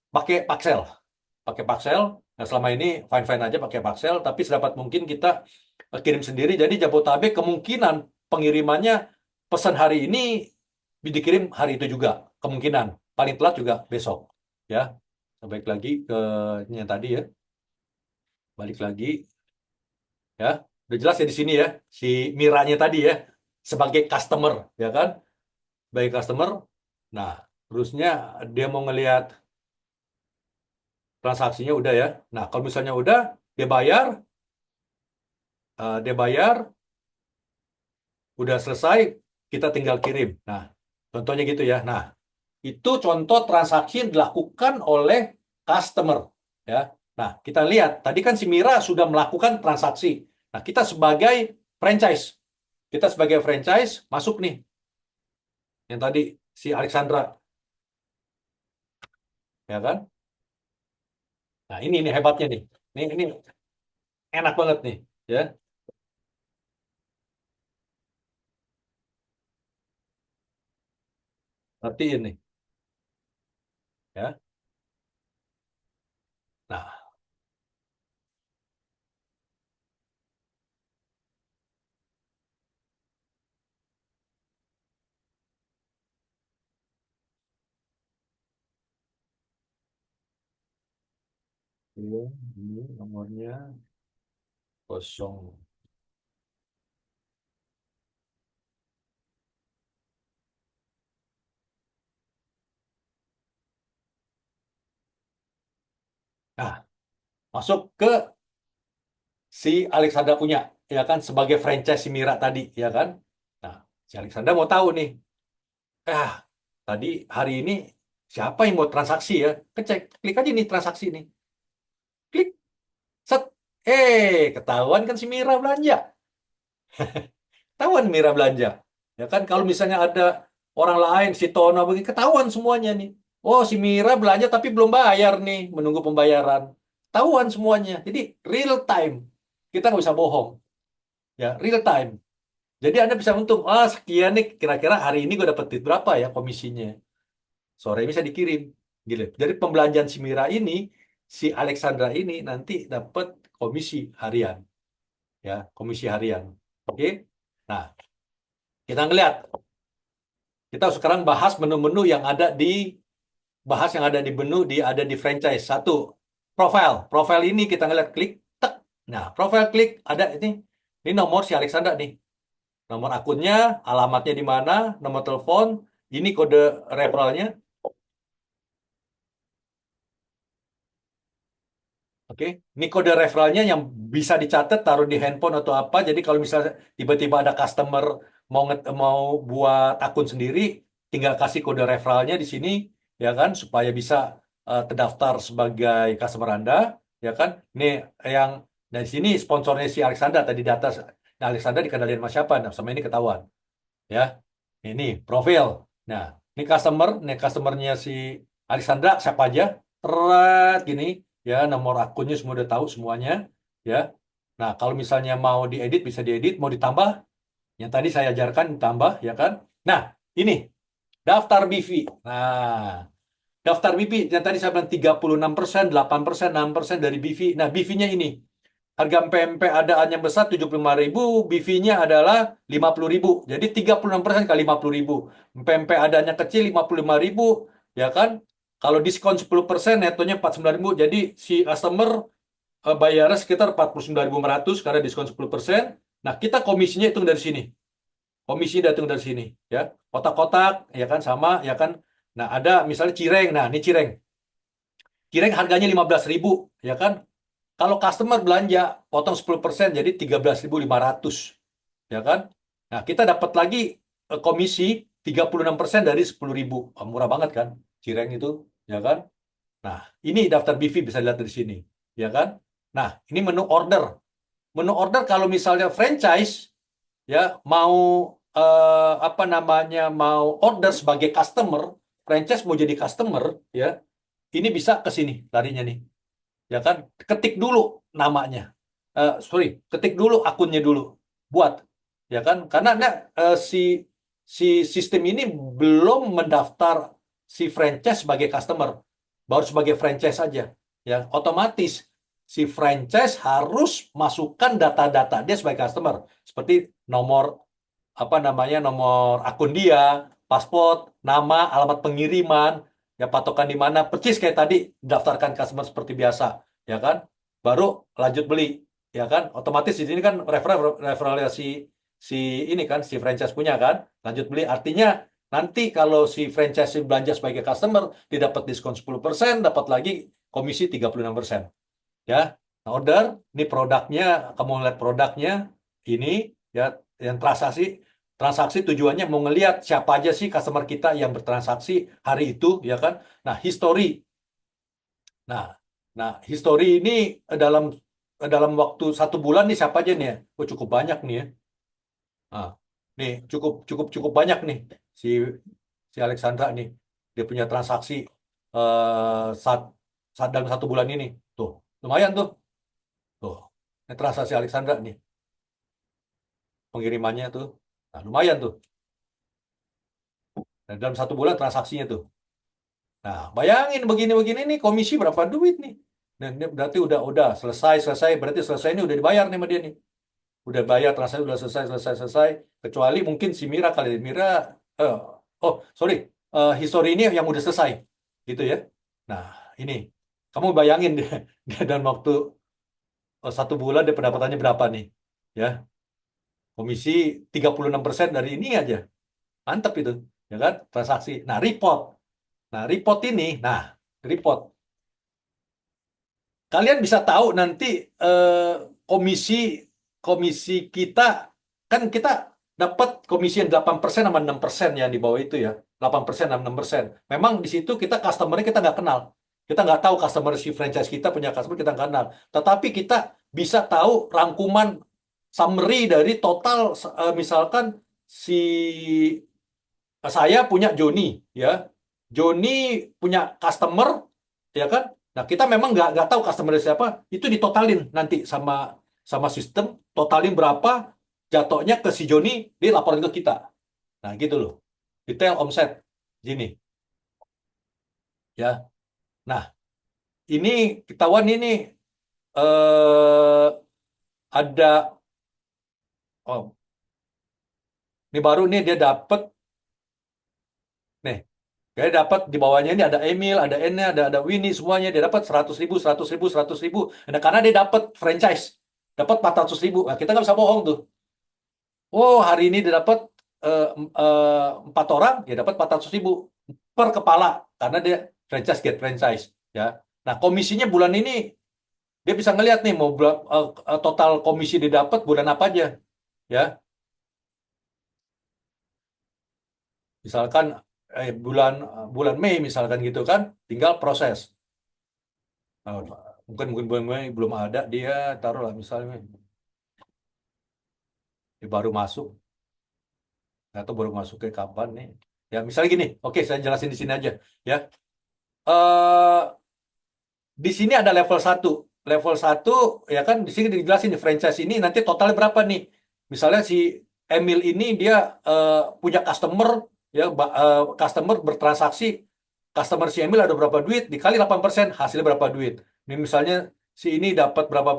pakai Paxel. Pakai Paxel. Nah, selama ini fine-fine aja pakai Paxel, tapi sedapat mungkin kita kirim sendiri. Jadi Jabotabek kemungkinan pengirimannya pesan hari ini dikirim hari itu juga. Kemungkinan. Paling telat juga besok. Ya. Balik lagi ke yang tadi ya. Balik lagi ya. Udah jelas ya di sini ya. Si Miranya tadi ya. Sebagai customer. Ya kan. Sebagai customer. Nah. Terusnya dia mau ngelihat transaksinya udah ya. Nah. Kalau misalnya udah. Dia bayar. Dia bayar. Udah selesai. Kita tinggal kirim. Nah. Contohnya gitu ya. Nah. Itu contoh transaksi yang dilakukan oleh customer. Ya. Nah, kita lihat. Tadi kan si Mira sudah melakukan transaksi. Nah, kita sebagai franchise. Kita sebagai franchise masuk nih. Yang tadi si Alexandra. Ya kan? Nah, ini nih hebatnya nih. Ini enak banget nih. Ya. Perhatiin nih. Ya. Nah, ini nomornya kosong. Nah, masuk ke si Alexandra punya, ya kan, sebagai franchise si Mira tadi, ya kan. Nah, si Alexandra mau tahu nih, ah, tadi hari ini siapa yang mau transaksi ya? Kecek, klik aja nih transaksi nih. Klik, set. Ketahuan kan si Mira belanja. Ketahuan Mira belanja. Ya kan, kalau misalnya ada orang lain, si Tono begini, ketahuan semuanya nih. Oh, si Mira belanja tapi belum bayar nih, menunggu pembayaran. Ketahuan semuanya. Jadi real time. Kita nggak bisa bohong. Ya, real time. Jadi Anda bisa untung, sekian nih, kira-kira hari ini gue dapet duit berapa ya komisinya. Sore bisa dikirim. Gitu. Dari pembelanjaan si Mira ini, si Alexandra ini nanti dapat komisi harian. Ya, komisi harian. Oke? Nah, kita ngeliat. Kita sekarang bahas menu-menu yang ada di menu ada di franchise. Satu, profile. Profile ini kita ngeliat klik, tek. Nah, profile klik ada ini. Ini nomor si Alexandra nih. Nomor akunnya, alamatnya di mana, nomor telepon, ini kode referralnya. Oke, ini kode referralnya yang bisa dicatat, taruh di handphone atau apa. Jadi kalau misalnya tiba-tiba ada customer mau buat akun sendiri, tinggal kasih kode referralnya di sini, ya kan, supaya bisa terdaftar sebagai customer Anda, ya kan. Ini yang dari sini sponsornya si Alexandra tadi data. Nah, Alexandra dikendalikan sama siapa? Nah, sama ini ketahuan, ya. Ini profil. Nah, ini customernya si Alexandra siapa aja? Terat gini, ya, nomor akunnya semua udah tahu semuanya, ya. Nah, kalau misalnya mau diedit bisa diedit, mau ditambah, yang tadi saya ajarkan ditambah, ya kan. Nah, ini daftar BV. Nah, daftar BV yang tadi saya bilang 36%, 8%, 6% dari BV. Nah, BV-nya ini. Harga PMP adaan yang besar 75.000, BV-nya adalah 50.000. Jadi 36% kali 50.000. PMP adanya kecil 55.000, ya kan? Kalau diskon 10% netonya 49.000. Jadi si customer bayarnya sekitar 49.500 karena diskon 10%. Nah, kita komisinya hitung dari sini. Komisi hitung dari sini, ya. Kotak-kotak, ya kan, sama, ya kan. Nah, ada misalnya cireng. Nah, ini cireng. Cireng harganya 15.000, ya kan? Kalau customer belanja, potong 10%, jadi 13.500, ya kan? Nah, kita dapat lagi komisi 36% dari 10.000. Murah banget kan? Cireng itu, ya kan? Nah, ini daftar BV bisa dilihat dari sini, ya kan? Nah, ini menu order. Menu order kalau misalnya franchise, ya, mau apa namanya, mau order sebagai customer, franchise mau jadi customer, ya, ini bisa ke sini larinya nih, ya kan, ketik dulu namanya. Sorry, ketik dulu akunnya dulu, buat, ya kan, karena si si sistem ini belum mendaftar si franchise sebagai customer, baru sebagai franchise saja, ya. Otomatis si franchise harus masukkan data-data dia sebagai customer, seperti nomor apa namanya, nomor akun dia, paspor, nama, alamat pengiriman, ya, patokan di mana, persis kayak tadi daftarkan customer seperti biasa, ya kan, baru lanjut beli, ya kan, otomatis di sini kan referral si si ini kan si franchise punya kan, lanjut beli artinya nanti kalau si franchise belanja sebagai customer dia dapat diskon 10%, dapat lagi komisi 36%, ya. Nah, order ini produknya, kamu lihat produknya ini, ya, yang transaksi. Transaksi tujuannya mau ngelihat siapa aja sih customer kita yang bertransaksi hari itu, ya kan. Nah, history. Nah, nah, history ini dalam dalam waktu 1 bulan nih siapa aja nih ya? Oh, cukup banyak nih ya. Nah, nih cukup cukup cukup banyak nih si si Alexandra nih. Dia punya transaksi saat saat dalam 1 bulan ini. Tuh, lumayan tuh. Tuh, ini transaksi Alexandra nih. Pengirimannya tuh. Nah, lumayan tuh. Dan dalam 1 bulan transaksinya tuh. Nah, bayangin begini-begini nih komisi berapa duit nih? Dan ini berarti udah selesai berarti selesai ini udah dibayar nih sama dia nih. Udah bayar transaksi udah selesai. Kecuali mungkin si Mira kali Mira eh, oh, sorry. History ini yang udah selesai. Gitu ya. Nah, ini kamu bayangin dia dalam waktu 1 bulan dia pendapatannya berapa nih? Ya. Komisi 36% dari ini aja. Mantap itu, ya kan? Transaksi. Nah, report. Nah, report ini, nah, report. kalian bisa tahu nanti komisi komisi kita, kan kita dapat komisi yang 8% sama 6% yang di bawah itu ya. 8% sama 6%. Memang di situ kita customer-nya kita nggak kenal. Kita nggak tahu customer si franchise kita punya customer kita nggak kenal. Tetapi kita bisa tahu rangkuman summary dari total misalkan si saya punya Joni ya. Joni punya customer ya kan. Nah, kita memang nggak tahu customer siapa, itu ditotalin nanti sama sama sistem, totalin berapa, jatuhnya ke si Joni, dia laporin ke kita. Nah, gitu loh. Detail omset gini ya. Nah, ini ketahuan ini ada oh, ini baru nih dia dapat nih. Kayak dapat di bawahnya ini ada Emil, ada N, ada Winnie, semuanya dia dapat 100.000, 100.000, 100.000. Nah, karena dia dapat franchise, dapat 400.000. Nah, kita nggak bisa bohong tuh. Oh, hari ini dia dapat 4 orang, ya dapat 400.000 per kepala karena dia franchise get franchise ya. Nah, komisinya bulan ini dia bisa ngelihat nih mau total komisi dia dapat bulan apa aja ya. Misalkan bulan bulan Mei misalkan gitu kan, tinggal proses. Nah, mungkin bulan Mei belum ada, dia taruhlah misalnya dia baru masuk atau baru masuk ke kapan nih. Ya, misalnya gini. Oke, saya jelasin di sini aja ya. Eh di sini ada level 1. Level 1 ya kan di sini dijelasin di franchise ini nanti totalnya berapa nih. Misalnya si Emil ini dia punya customer ya customer bertransaksi, customer si Emil ada berapa duit dikali 8% hasilnya berapa duit. Ini misalnya si ini dapat berapa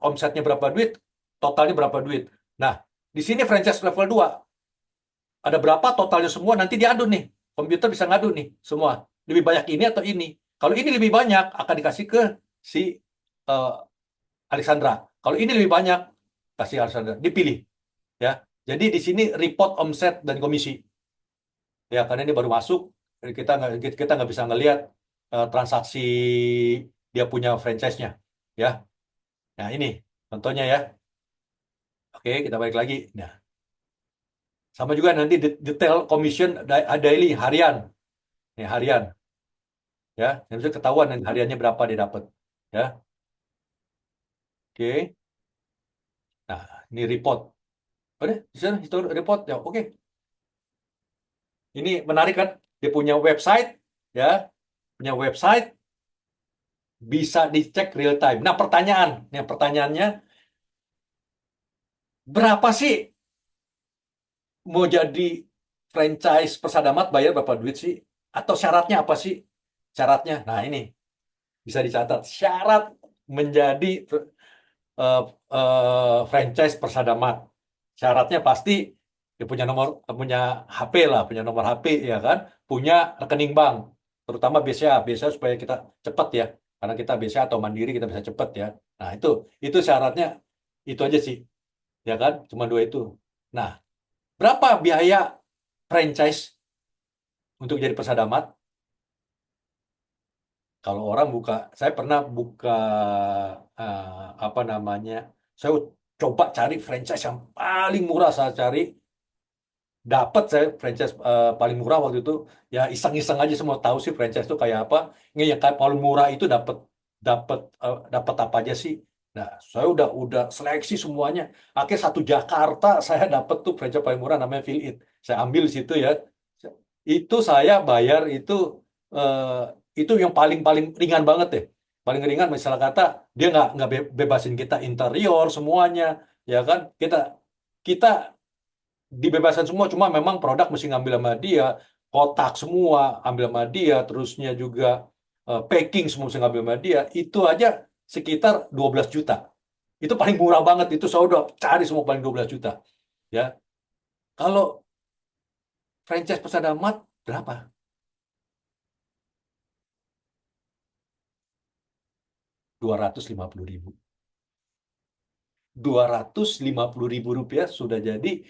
omsetnya berapa duit, totalnya berapa duit. Nah, di sini franchise level 2 ada berapa totalnya semua nanti diadu nih. Komputer bisa ngadu nih semua. Lebih banyak ini atau ini. Kalau ini lebih banyak akan dikasih ke si eh, Alexandra. Kalau ini lebih banyak kasih Alexandra. Dipilih ya. Jadi di sini report omset dan komisi. Ya karena ini baru masuk, kita nggak bisa ngelihat transaksi dia punya franchise-nya. Ya. Nah ini contohnya ya. Oke kita balik lagi. Nah sama juga nanti detail commission daily harian. Nih harian. Ya, yang bisa ketahuan nanti hariannya berapa dia dapat. Ya. Oke. Nah, ini report. Oke, di sana itu report ya. Oke. Ini menarik kan? Dia punya website, ya, punya website bisa dicek real time. Nah, pertanyaannya, berapa sih mau jadi franchise Persadamat bayar berapa duit sih? Atau syaratnya apa sih? Syaratnya. Nah, ini bisa dicatat. Syarat menjadi eh, franchise Persadamat. Syaratnya pasti dia punya HP lah, punya nomor HP ya kan, punya rekening bank, terutama BCA supaya kita cepat ya, karena kita BCA atau Mandiri kita bisa cepat ya. Nah itu syaratnya itu aja sih, ya kan, cuma dua itu. Nah, berapa biaya franchise untuk jadi Persadamat? Kalau orang buka, saya pernah buka apa namanya, saya coba cari franchise yang paling murah saya cari, dapat saya franchise paling murah waktu itu ya iseng-iseng aja semua tahu sih franchise itu kayak apa. Ini yang kayak paling murah itu dapat dapat dapat apa aja sih. Nah, saya udah seleksi semuanya. Akhirnya satu Jakarta saya dapat tuh franchise paling murah namanya Feel It. Saya ambil di situ ya. Itu saya bayar itu yang paling paling ringan banget deh. Paling ringan misalnya kata dia nggak bebasin kita interior semuanya, ya kan? Kita kita dibebaskan semua, cuma memang produk mesti ngambil sama dia, kotak semua ambil sama dia, terusnya juga packing semua mesti ngambil sama dia, itu aja sekitar 12 juta. Itu paling murah banget, itu saya udah cari semua paling 12 juta. Ya, kalau franchise Persadamat berapa? 250.000. 250.000 rupiah sudah jadi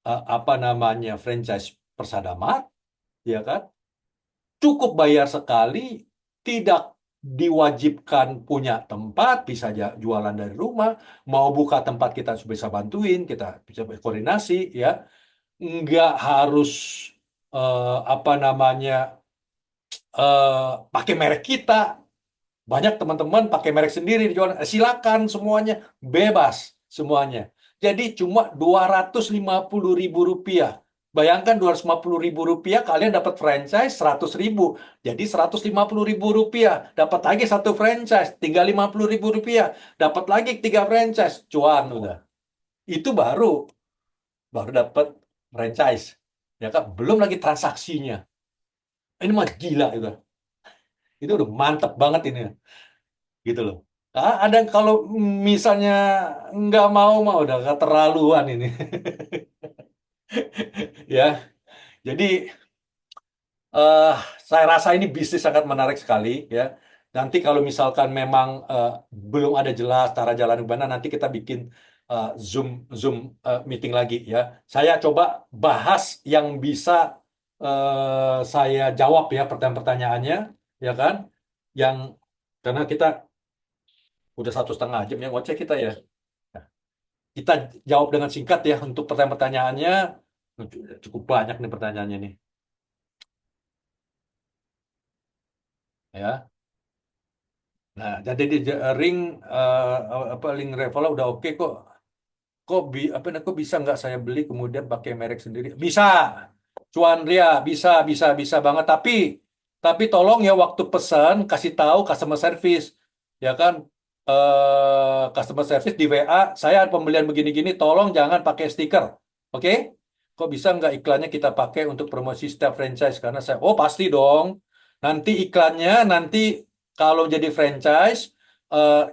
apa namanya franchise Persadamat, ya kan? Cukup bayar sekali, tidak diwajibkan punya tempat, bisa jualan dari rumah, mau buka tempat kita bisa bantuin, kita bisa koordinasi ya, nggak harus apa namanya pakai merek kita. Banyak teman-teman pakai merek sendiri dijual. Silakan semuanya, bebas semuanya. Jadi cuma 250.000 rupiah. Bayangkan 250.000 rupiah kalian dapat franchise 100.000. Jadi 150.000 rupiah. Dapat lagi satu franchise. Tinggal 50.000 rupiah. Dapat lagi tiga franchise. Cuan udah. Itu baru dapat franchise. Ya kan? Belum lagi transaksinya. Ini mah gila itu. Itu udah mantep banget ini. Gitu loh. Ada kalau misalnya nggak mau udah keterlaluan ini. Ya, jadi eh, saya rasa ini bisnis sangat menarik sekali ya. Nanti kalau misalkan memang belum ada jelas cara jalan gimana, nanti kita bikin Zoom Zoom meeting lagi ya. Saya coba bahas yang bisa saya jawab ya pertanyaan-pertanyaannya, ya kan? Yang karena kita udah 1,5 jam ya ngoceh kita ya. Nah, kita jawab dengan singkat ya untuk pertanyaan-pertanyaannya. Cukup banyak nih pertanyaannya nih. Ya. Nah, jadi di ring apa link Revola udah oke kok. Apa kok bisa nggak saya beli kemudian pakai merek sendiri? Bisa. Cuan Ria, bisa banget. Tapi tolong ya waktu pesan kasih tahu customer service, ya kan? Customer service di WA, saya ada pembelian begini-gini, tolong jangan pakai stiker, oke? Kok bisa nggak iklannya kita pakai untuk promosi setiap franchise? Karena oh pasti dong. Nanti iklannya nanti kalau jadi franchise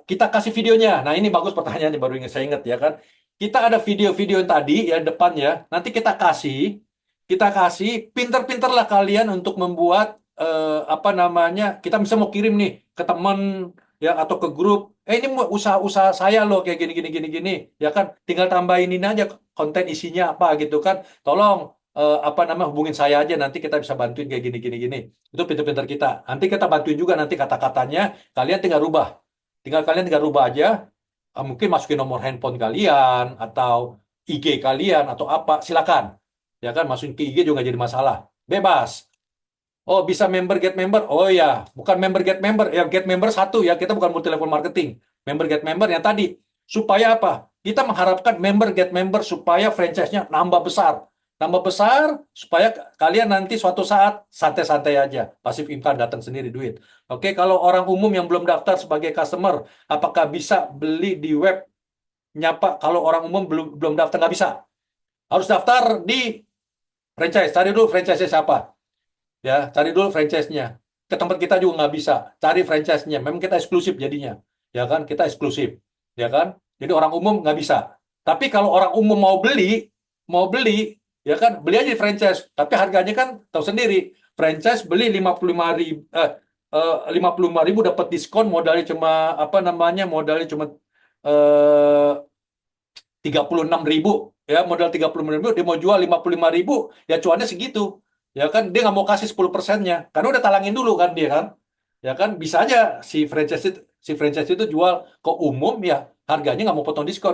kita kasih videonya. Nah ini bagus pertanyaannya baru ingat saya ingat ya kan. Kita ada video-video yang tadi ya depan ya. Nanti kita kasih pinter-pinterlah kalian untuk membuat apa namanya kita bisa mau kirim nih ke teman ya atau ke grup. Ini usaha-usaha saya loh kayak gini gini gini gini ya kan. Tinggal tambahin ini aja konten isinya apa gitu kan. Tolong apa nama hubungin saya aja nanti kita bisa bantuin kayak gini gini gini. Itu pinter-pinter kita. Nanti kita bantuin juga nanti kata-katanya kalian tinggal rubah. Kalian tinggal rubah aja. Mungkin masukin nomor handphone kalian atau IG kalian atau apa silakan ya kan masukin ke IG juga jadi masalah bebas. Oh bisa member get member, oh ya bukan member get member ya, get member satu ya, kita bukan multi level marketing. Member get member yang tadi supaya apa, kita mengharapkan member get member supaya franchise-nya nambah besar supaya kalian nanti suatu saat santai-santai aja, pasif income datang sendiri duit. Oke, kalau orang umum yang belum daftar sebagai customer, apakah bisa beli di web? Nyapa, kalau orang umum belum belum daftar nggak bisa, harus daftar di franchise. Cari dulu franchise siapa ya, cari dulu franchise-nya. Ke tempat kita juga nggak bisa cari franchise-nya, memang kita eksklusif jadinya ya kan, kita eksklusif ya kan, jadi orang umum nggak bisa. Tapi kalau orang umum mau beli ya kan, beli aja di franchise, tapi harganya kan tahu sendiri, franchise beli 55.000 55.000 dapat diskon, modalnya cuma apa namanya, modalnya cuma 36.000 ya, modal 36.000 dia mau jual 55.000 ya, cuannya segitu ya kan, dia nggak mau kasih 10%-nya karena udah talangin dulu kan dia kan, ya kan bisa aja si franchise itu jual ke umum ya, harganya nggak mau potong diskon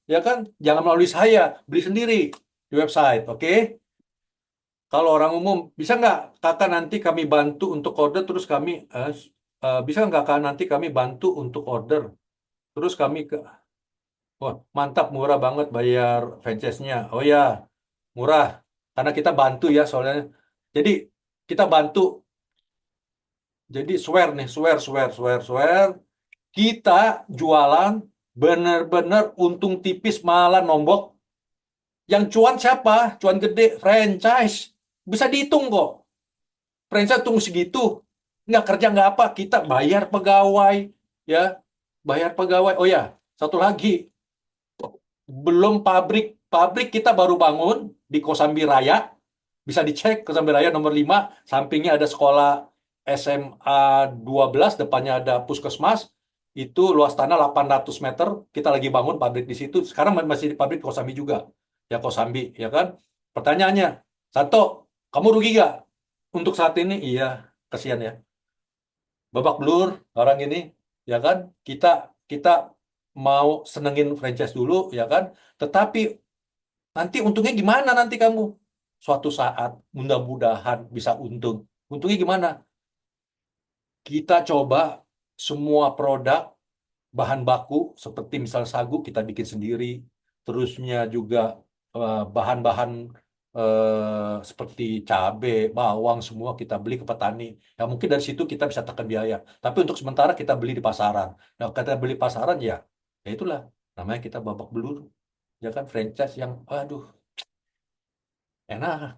ya kan, jangan melalui saya, beli sendiri di website. Oke, kalau orang umum bisa nggak kakak nanti kami bantu untuk order, terus kami bisa nggak kakak nanti kami bantu untuk order terus kami ke. Wah, mantap, murah banget bayar franchise-nya. Oh ya, murah. Karena kita bantu ya soalnya. Jadi kita bantu. Jadi swear nih, swear. Kita jualan bener-bener untung tipis malah nombok. Yang cuan siapa? Cuan gede, franchise. Bisa dihitung kok. Franchise tunggu segitu. Nggak kerja nggak apa. Kita bayar pegawai. Ya, bayar pegawai. Oh ya, satu lagi. Belum pabrik kita baru bangun di Kosambi Raya, bisa dicek Kosambi Raya nomor 5, sampingnya ada sekolah SMA 12, depannya ada puskesmas, itu luas tanah 800 meter, kita lagi bangun pabrik di situ, sekarang masih di pabrik Kosambi juga ya, Kosambi ya kan. Pertanyaannya, Santo, kamu rugi gak untuk saat ini? Iya, kasihan ya, babak belur orang ini, ya kan? Kita mau senengin franchise dulu, ya kan? Tetapi nanti untungnya gimana nanti kamu? Suatu saat mudah-mudahan bisa untung. Untungnya gimana? Kita coba semua produk bahan baku seperti misal sagu kita bikin sendiri, terusnya juga bahan-bahan seperti cabai, bawang semua kita beli ke petani. Ya mungkin dari situ kita bisa tekan biaya. Tapi untuk sementara kita beli di pasaran. Nah, kita beli pasaran ya itulah namanya kita babak belur, ya kan franchise yang aduh enak.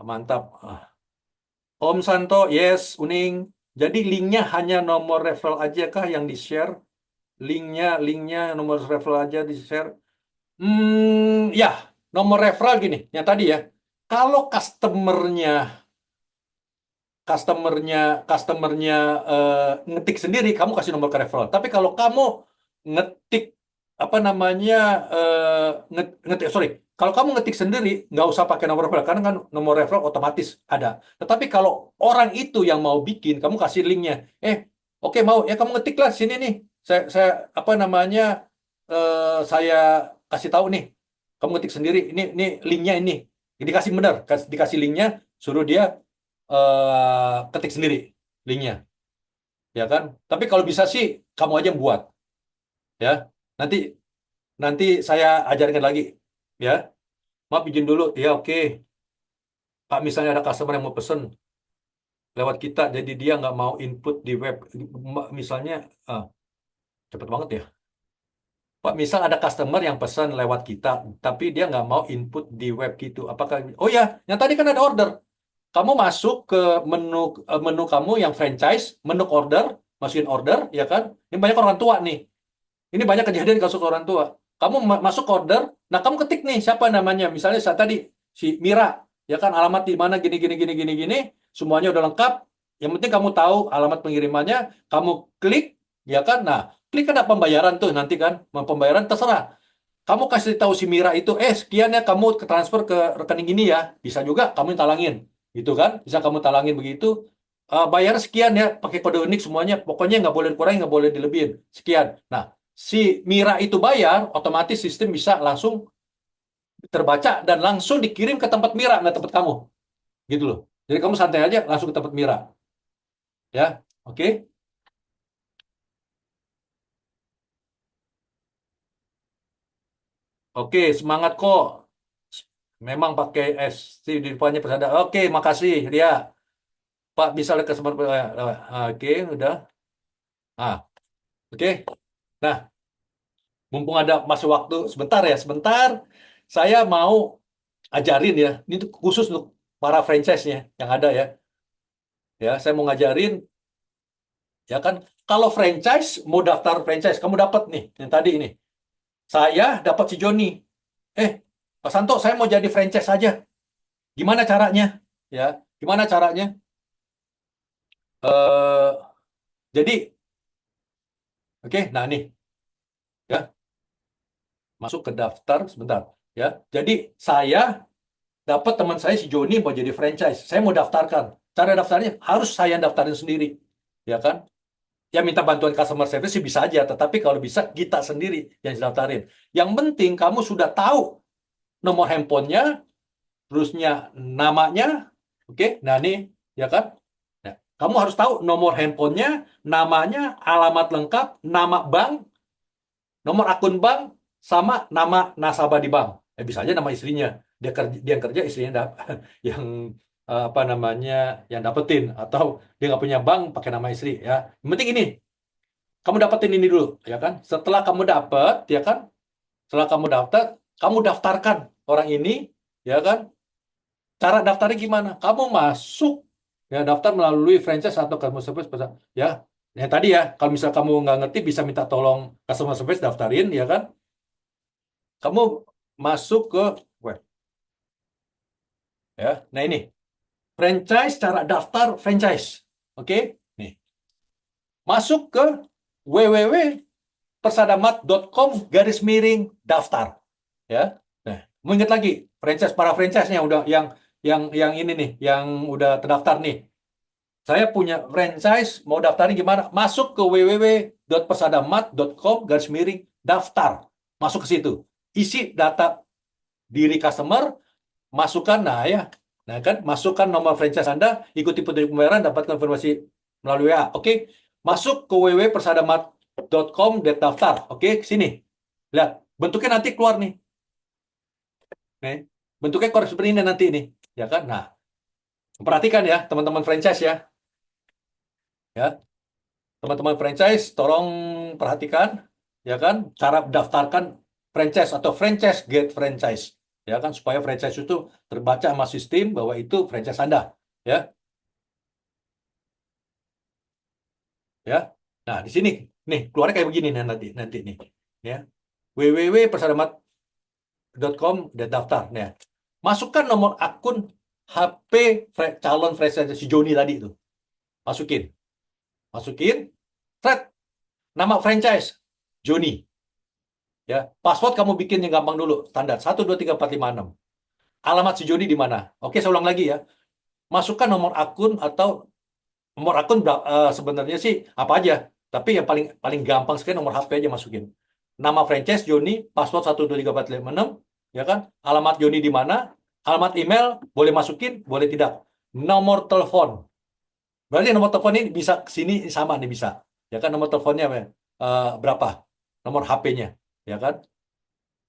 Mantap. Om Santo, yes, Uning. Jadi linknya hanya nomor referral aja kah yang di-share? Linknya nomor referral aja di-share. Ya, nomor referral gini, yang tadi ya. Kalau customernya customernya ngetik sendiri, kamu kasih nomor ke referral. Tapi kalau kamu ngetik apa namanya ngetik, sorry, kalau kamu ngetik sendiri nggak usah pakai nomor referral karena kan nomor referral otomatis ada. Tetapi kalau orang itu yang mau bikin, kamu kasih linknya. Oke mau ya kamu ngetiklah sini nih. Saya apa namanya saya kasih tahu nih. Kamu ngetik sendiri. Ini linknya ini. Dikasih benar, dikasih linknya, suruh dia ketik sendiri linknya, ya kan? Tapi kalau bisa sih kamu aja yang buat, ya. Nanti nanti saya ajarkan lagi, ya. Maaf izin dulu, ya oke. Pak misalnya ada customer yang mau pesen lewat kita, jadi dia nggak mau input di web, misalnya, cepet banget ya. Pak misal ada customer yang pesan lewat kita, tapi dia nggak mau input di web gitu. Apakah? Oh ya, yang tadi kan ada order. Kamu masuk ke menu kamu yang franchise, menu order, masukin order, ya kan? Ini banyak orang tua nih. Ini banyak kejadian kasus orang tua. Kamu masuk order, nah kamu ketik nih siapa namanya. Misalnya saat tadi si Mira, ya kan? Alamat di mana gini gini gini gini gini, semuanya udah lengkap. Yang penting kamu tahu alamat pengirimannya, kamu klik, ya kan? Nah, klik ada pembayaran tuh nanti kan, pembayaran terserah. Kamu kasih tahu si Mira itu, sekian ya kamu transfer ke rekening ini ya. Bisa juga kamu talangin, gitu kan? Bisa kamu talangin begitu. Bayar sekian ya, pakai kode unik semuanya. Pokoknya nggak boleh kurang, nggak boleh dilebihin. Sekian. Nah, si Mira itu bayar, otomatis sistem bisa langsung terbaca dan langsung dikirim ke tempat Mira, nggak tempat kamu. Gitu loh. Jadi kamu santai aja, langsung ke tempat Mira. Ya, oke? Oke, semangat kok. Memang pakai S di depannya persada. Oke, makasih Ria. Pak bisa lihat ke smart. Oke, udah. Oke. Nah, mumpung ada masih waktu sebentar ya, sebentar. Saya mau ajarin ya. Ini tuh khusus untuk para franchise-nya yang ada ya. Ya, saya mau ngajarin ya kan. Kalau franchise mau daftar franchise, kamu dapat nih yang tadi ini. Saya dapat si Joni. Pak Santo, saya mau jadi franchise saja. Gimana caranya? Ya, gimana caranya? Eh, jadi, oke, nah nih, ya, masuk ke daftar sebentar, ya. Jadi saya dapat teman saya si Joni mau jadi franchise. Saya mau daftarkan. Cara daftarnya harus saya daftarin sendiri, ya kan? Ya minta bantuan customer service sih bisa aja, tetapi kalau bisa kita sendiri yang daftarin. Yang penting kamu sudah tahu nomor handphonenya, terusnya namanya, oke? Nah nih, ya kan? Nah, kamu harus tahu nomor handphonenya, namanya, alamat lengkap, nama bank, nomor akun bank, sama nama nasabah di bank. Bisa aja nama istrinya. Dia yang kerja istrinya yang apa namanya yang dapetin atau dia nggak punya bank pakai nama istri ya. Yang penting ini kamu dapetin ini dulu ya kan. Setelah kamu dapet ya kan, setelah kamu daftar, kamu daftarkan orang ini ya kan. Cara daftarnya gimana? Kamu masuk ya daftar melalui franchise atau customer service ya. Yang tadi ya, kalau misal kamu nggak ngerti bisa minta tolong customer service daftarin ya kan. Kamu masuk ke web ya. Nah ini franchise, cara daftar franchise. Oke? Nih. Masuk ke www.persadamat.com/daftar. Ya. Nah, mau ingat lagi franchise para franchise-nya udah yang yang ini nih, yang udah terdaftar nih. Saya punya franchise, mau daftarnya gimana? Masuk ke www.persadamat.com/daftar. Masuk ke situ. Isi data diri customer, masukkan, nah ya. Nah kan, masukkan nomor franchise Anda, ikuti petunjuk pembayaran, dapat konfirmasi melalui WA. Oke, masuk ke www.persadamat.com/daftar. Oke, sini. Lihat, bentuknya nanti keluar nih. Nih, bentuknya keluar seperti ini nanti nih. Ya kan? Nah, perhatikan ya, teman-teman franchise ya. Ya, teman-teman franchise, tolong perhatikan, ya kan, cara daftarkan franchise atau franchise get franchise, ya kan, supaya franchise itu terbaca sama sistem bahwa itu franchise Anda, ya, ya. Nah, di sini, nih, keluarnya kayak begini nih nanti nih, ya, www.persadamat.com dan daftar, ya. Masukkan nomor akun HP calon franchise si Joni tadi itu, masukin, thread, nama franchise Joni. Ya, password kamu bikin yang gampang dulu, standar 123456. Alamat si Joni di mana? Oke, saya ulang lagi ya. Masukkan nomor akun atau nomor akun sebenarnya sih apa aja, tapi yang paling paling gampang sekali nomor HP aja masukin. Nama franchise Joni, password 123456, ya kan? Alamat Joni di mana? Alamat email boleh masukin, boleh tidak. Nomor telepon. Berarti nomor telepon ini bisa ke sini sama nih bisa. Ya kan, nomor teleponnya berapa? Nomor HP-nya, ya kan?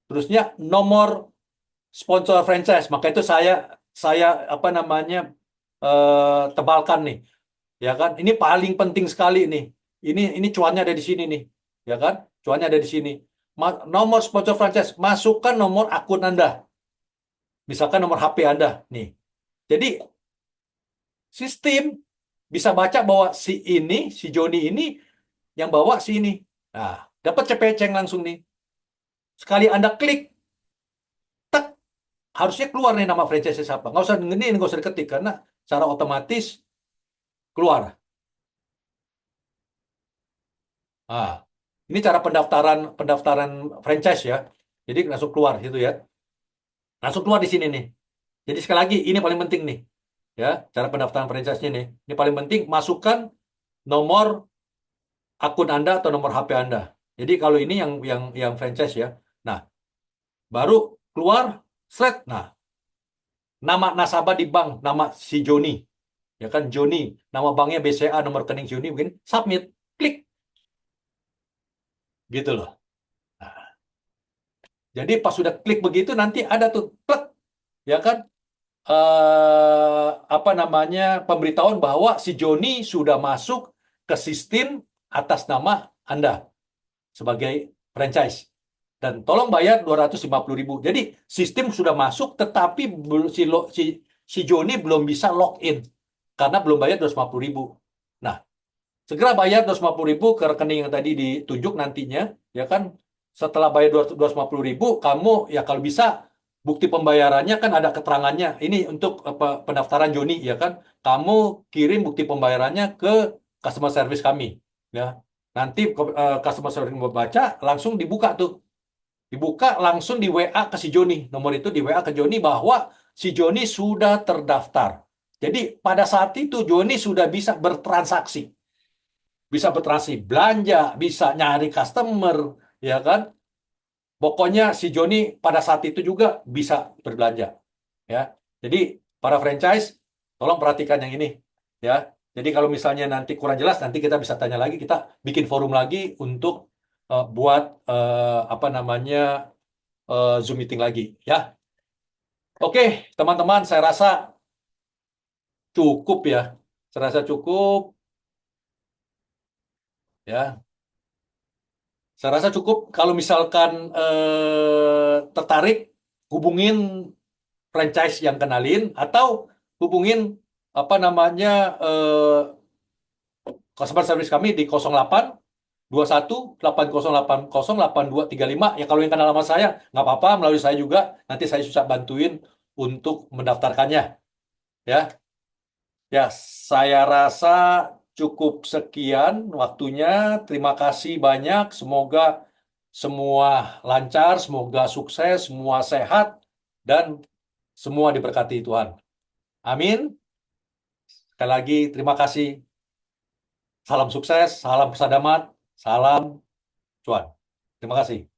Terusnya nomor sponsor franchise, maka itu saya apa namanya tebalkan nih, ya kan? Ini paling penting sekali nih. Ini cuannya ada di sini nih, ya kan? Cuannya ada di sini. Nomor sponsor franchise, masukkan nomor akun Anda, misalkan nomor HP Anda nih. Jadi sistem bisa baca bahwa si Joni ini yang bawa si ini. Nah, dapat CPCeng langsung nih. Sekali Anda klik, tek, harusnya keluar nih nama franchise siapa. Nggak usah diketik karena secara otomatis keluar. Ah, ini cara pendaftaran franchise ya. Jadi langsung keluar gitu ya. Langsung keluar di sini nih. Jadi sekali lagi ini paling penting nih. Ya, cara pendaftaran franchise-nya nih. Ini paling penting, masukkan nomor akun Anda atau nomor HP Anda. Jadi kalau ini yang franchise ya. Nah, baru keluar thread. Nah, nama nasabah di bank, nama si Joni. Ya kan, Joni, nama banknya BCA, nomor rekening Joni, mungkin submit, klik. Gitu loh. Nah, jadi pas sudah klik begitu nanti ada tuh plek, ya kan, apa namanya, pemberitahuan bahwa si Joni sudah masuk ke sistem atas nama Anda sebagai franchise. Dan tolong bayar 250.000. Jadi sistem sudah masuk tetapi si Joni belum bisa login karena belum bayar 250.000. Nah, segera bayar 250.000 ke rekening yang tadi ditunjuk nantinya, ya kan? Setelah bayar 250.000, kamu ya kalau bisa bukti pembayarannya kan ada keterangannya. Ini untuk pendaftaran Joni, ya kan? Kamu kirim bukti pembayarannya ke customer service kami, ya. Nanti customer service membaca, langsung dibuka tuh. Dibuka langsung di WA ke si Joni. Nomor itu di WA ke Joni bahwa si Joni sudah terdaftar. Jadi pada saat itu Joni sudah bisa bertransaksi. Bisa bertransaksi belanja, bisa nyari customer, ya kan? Pokoknya si Joni pada saat itu juga bisa berbelanja, ya. Jadi para franchise, tolong perhatikan yang ini, ya. Jadi kalau misalnya nanti kurang jelas, nanti kita bisa tanya lagi, kita bikin forum lagi untuk buat apa namanya Zoom meeting lagi, ya. Oke, teman-teman, saya rasa cukup ya. Saya rasa cukup, ya. Saya rasa cukup. Kalau misalkan tertarik, hubungin franchise yang kenalin atau hubungin apa namanya customer service kami di 0821 8080 8235. Ya kalau yang kenal sama saya nggak apa-apa, melalui saya juga. Nanti saya susah bantuin untuk mendaftarkannya. Ya, ya, saya rasa cukup sekian waktunya. Terima kasih banyak. Semoga semua lancar, semoga sukses, semua sehat, dan semua diberkati Tuhan. Amin. Sekali lagi terima kasih. Salam sukses, salam Pesadamat, salam cuan. Terima kasih.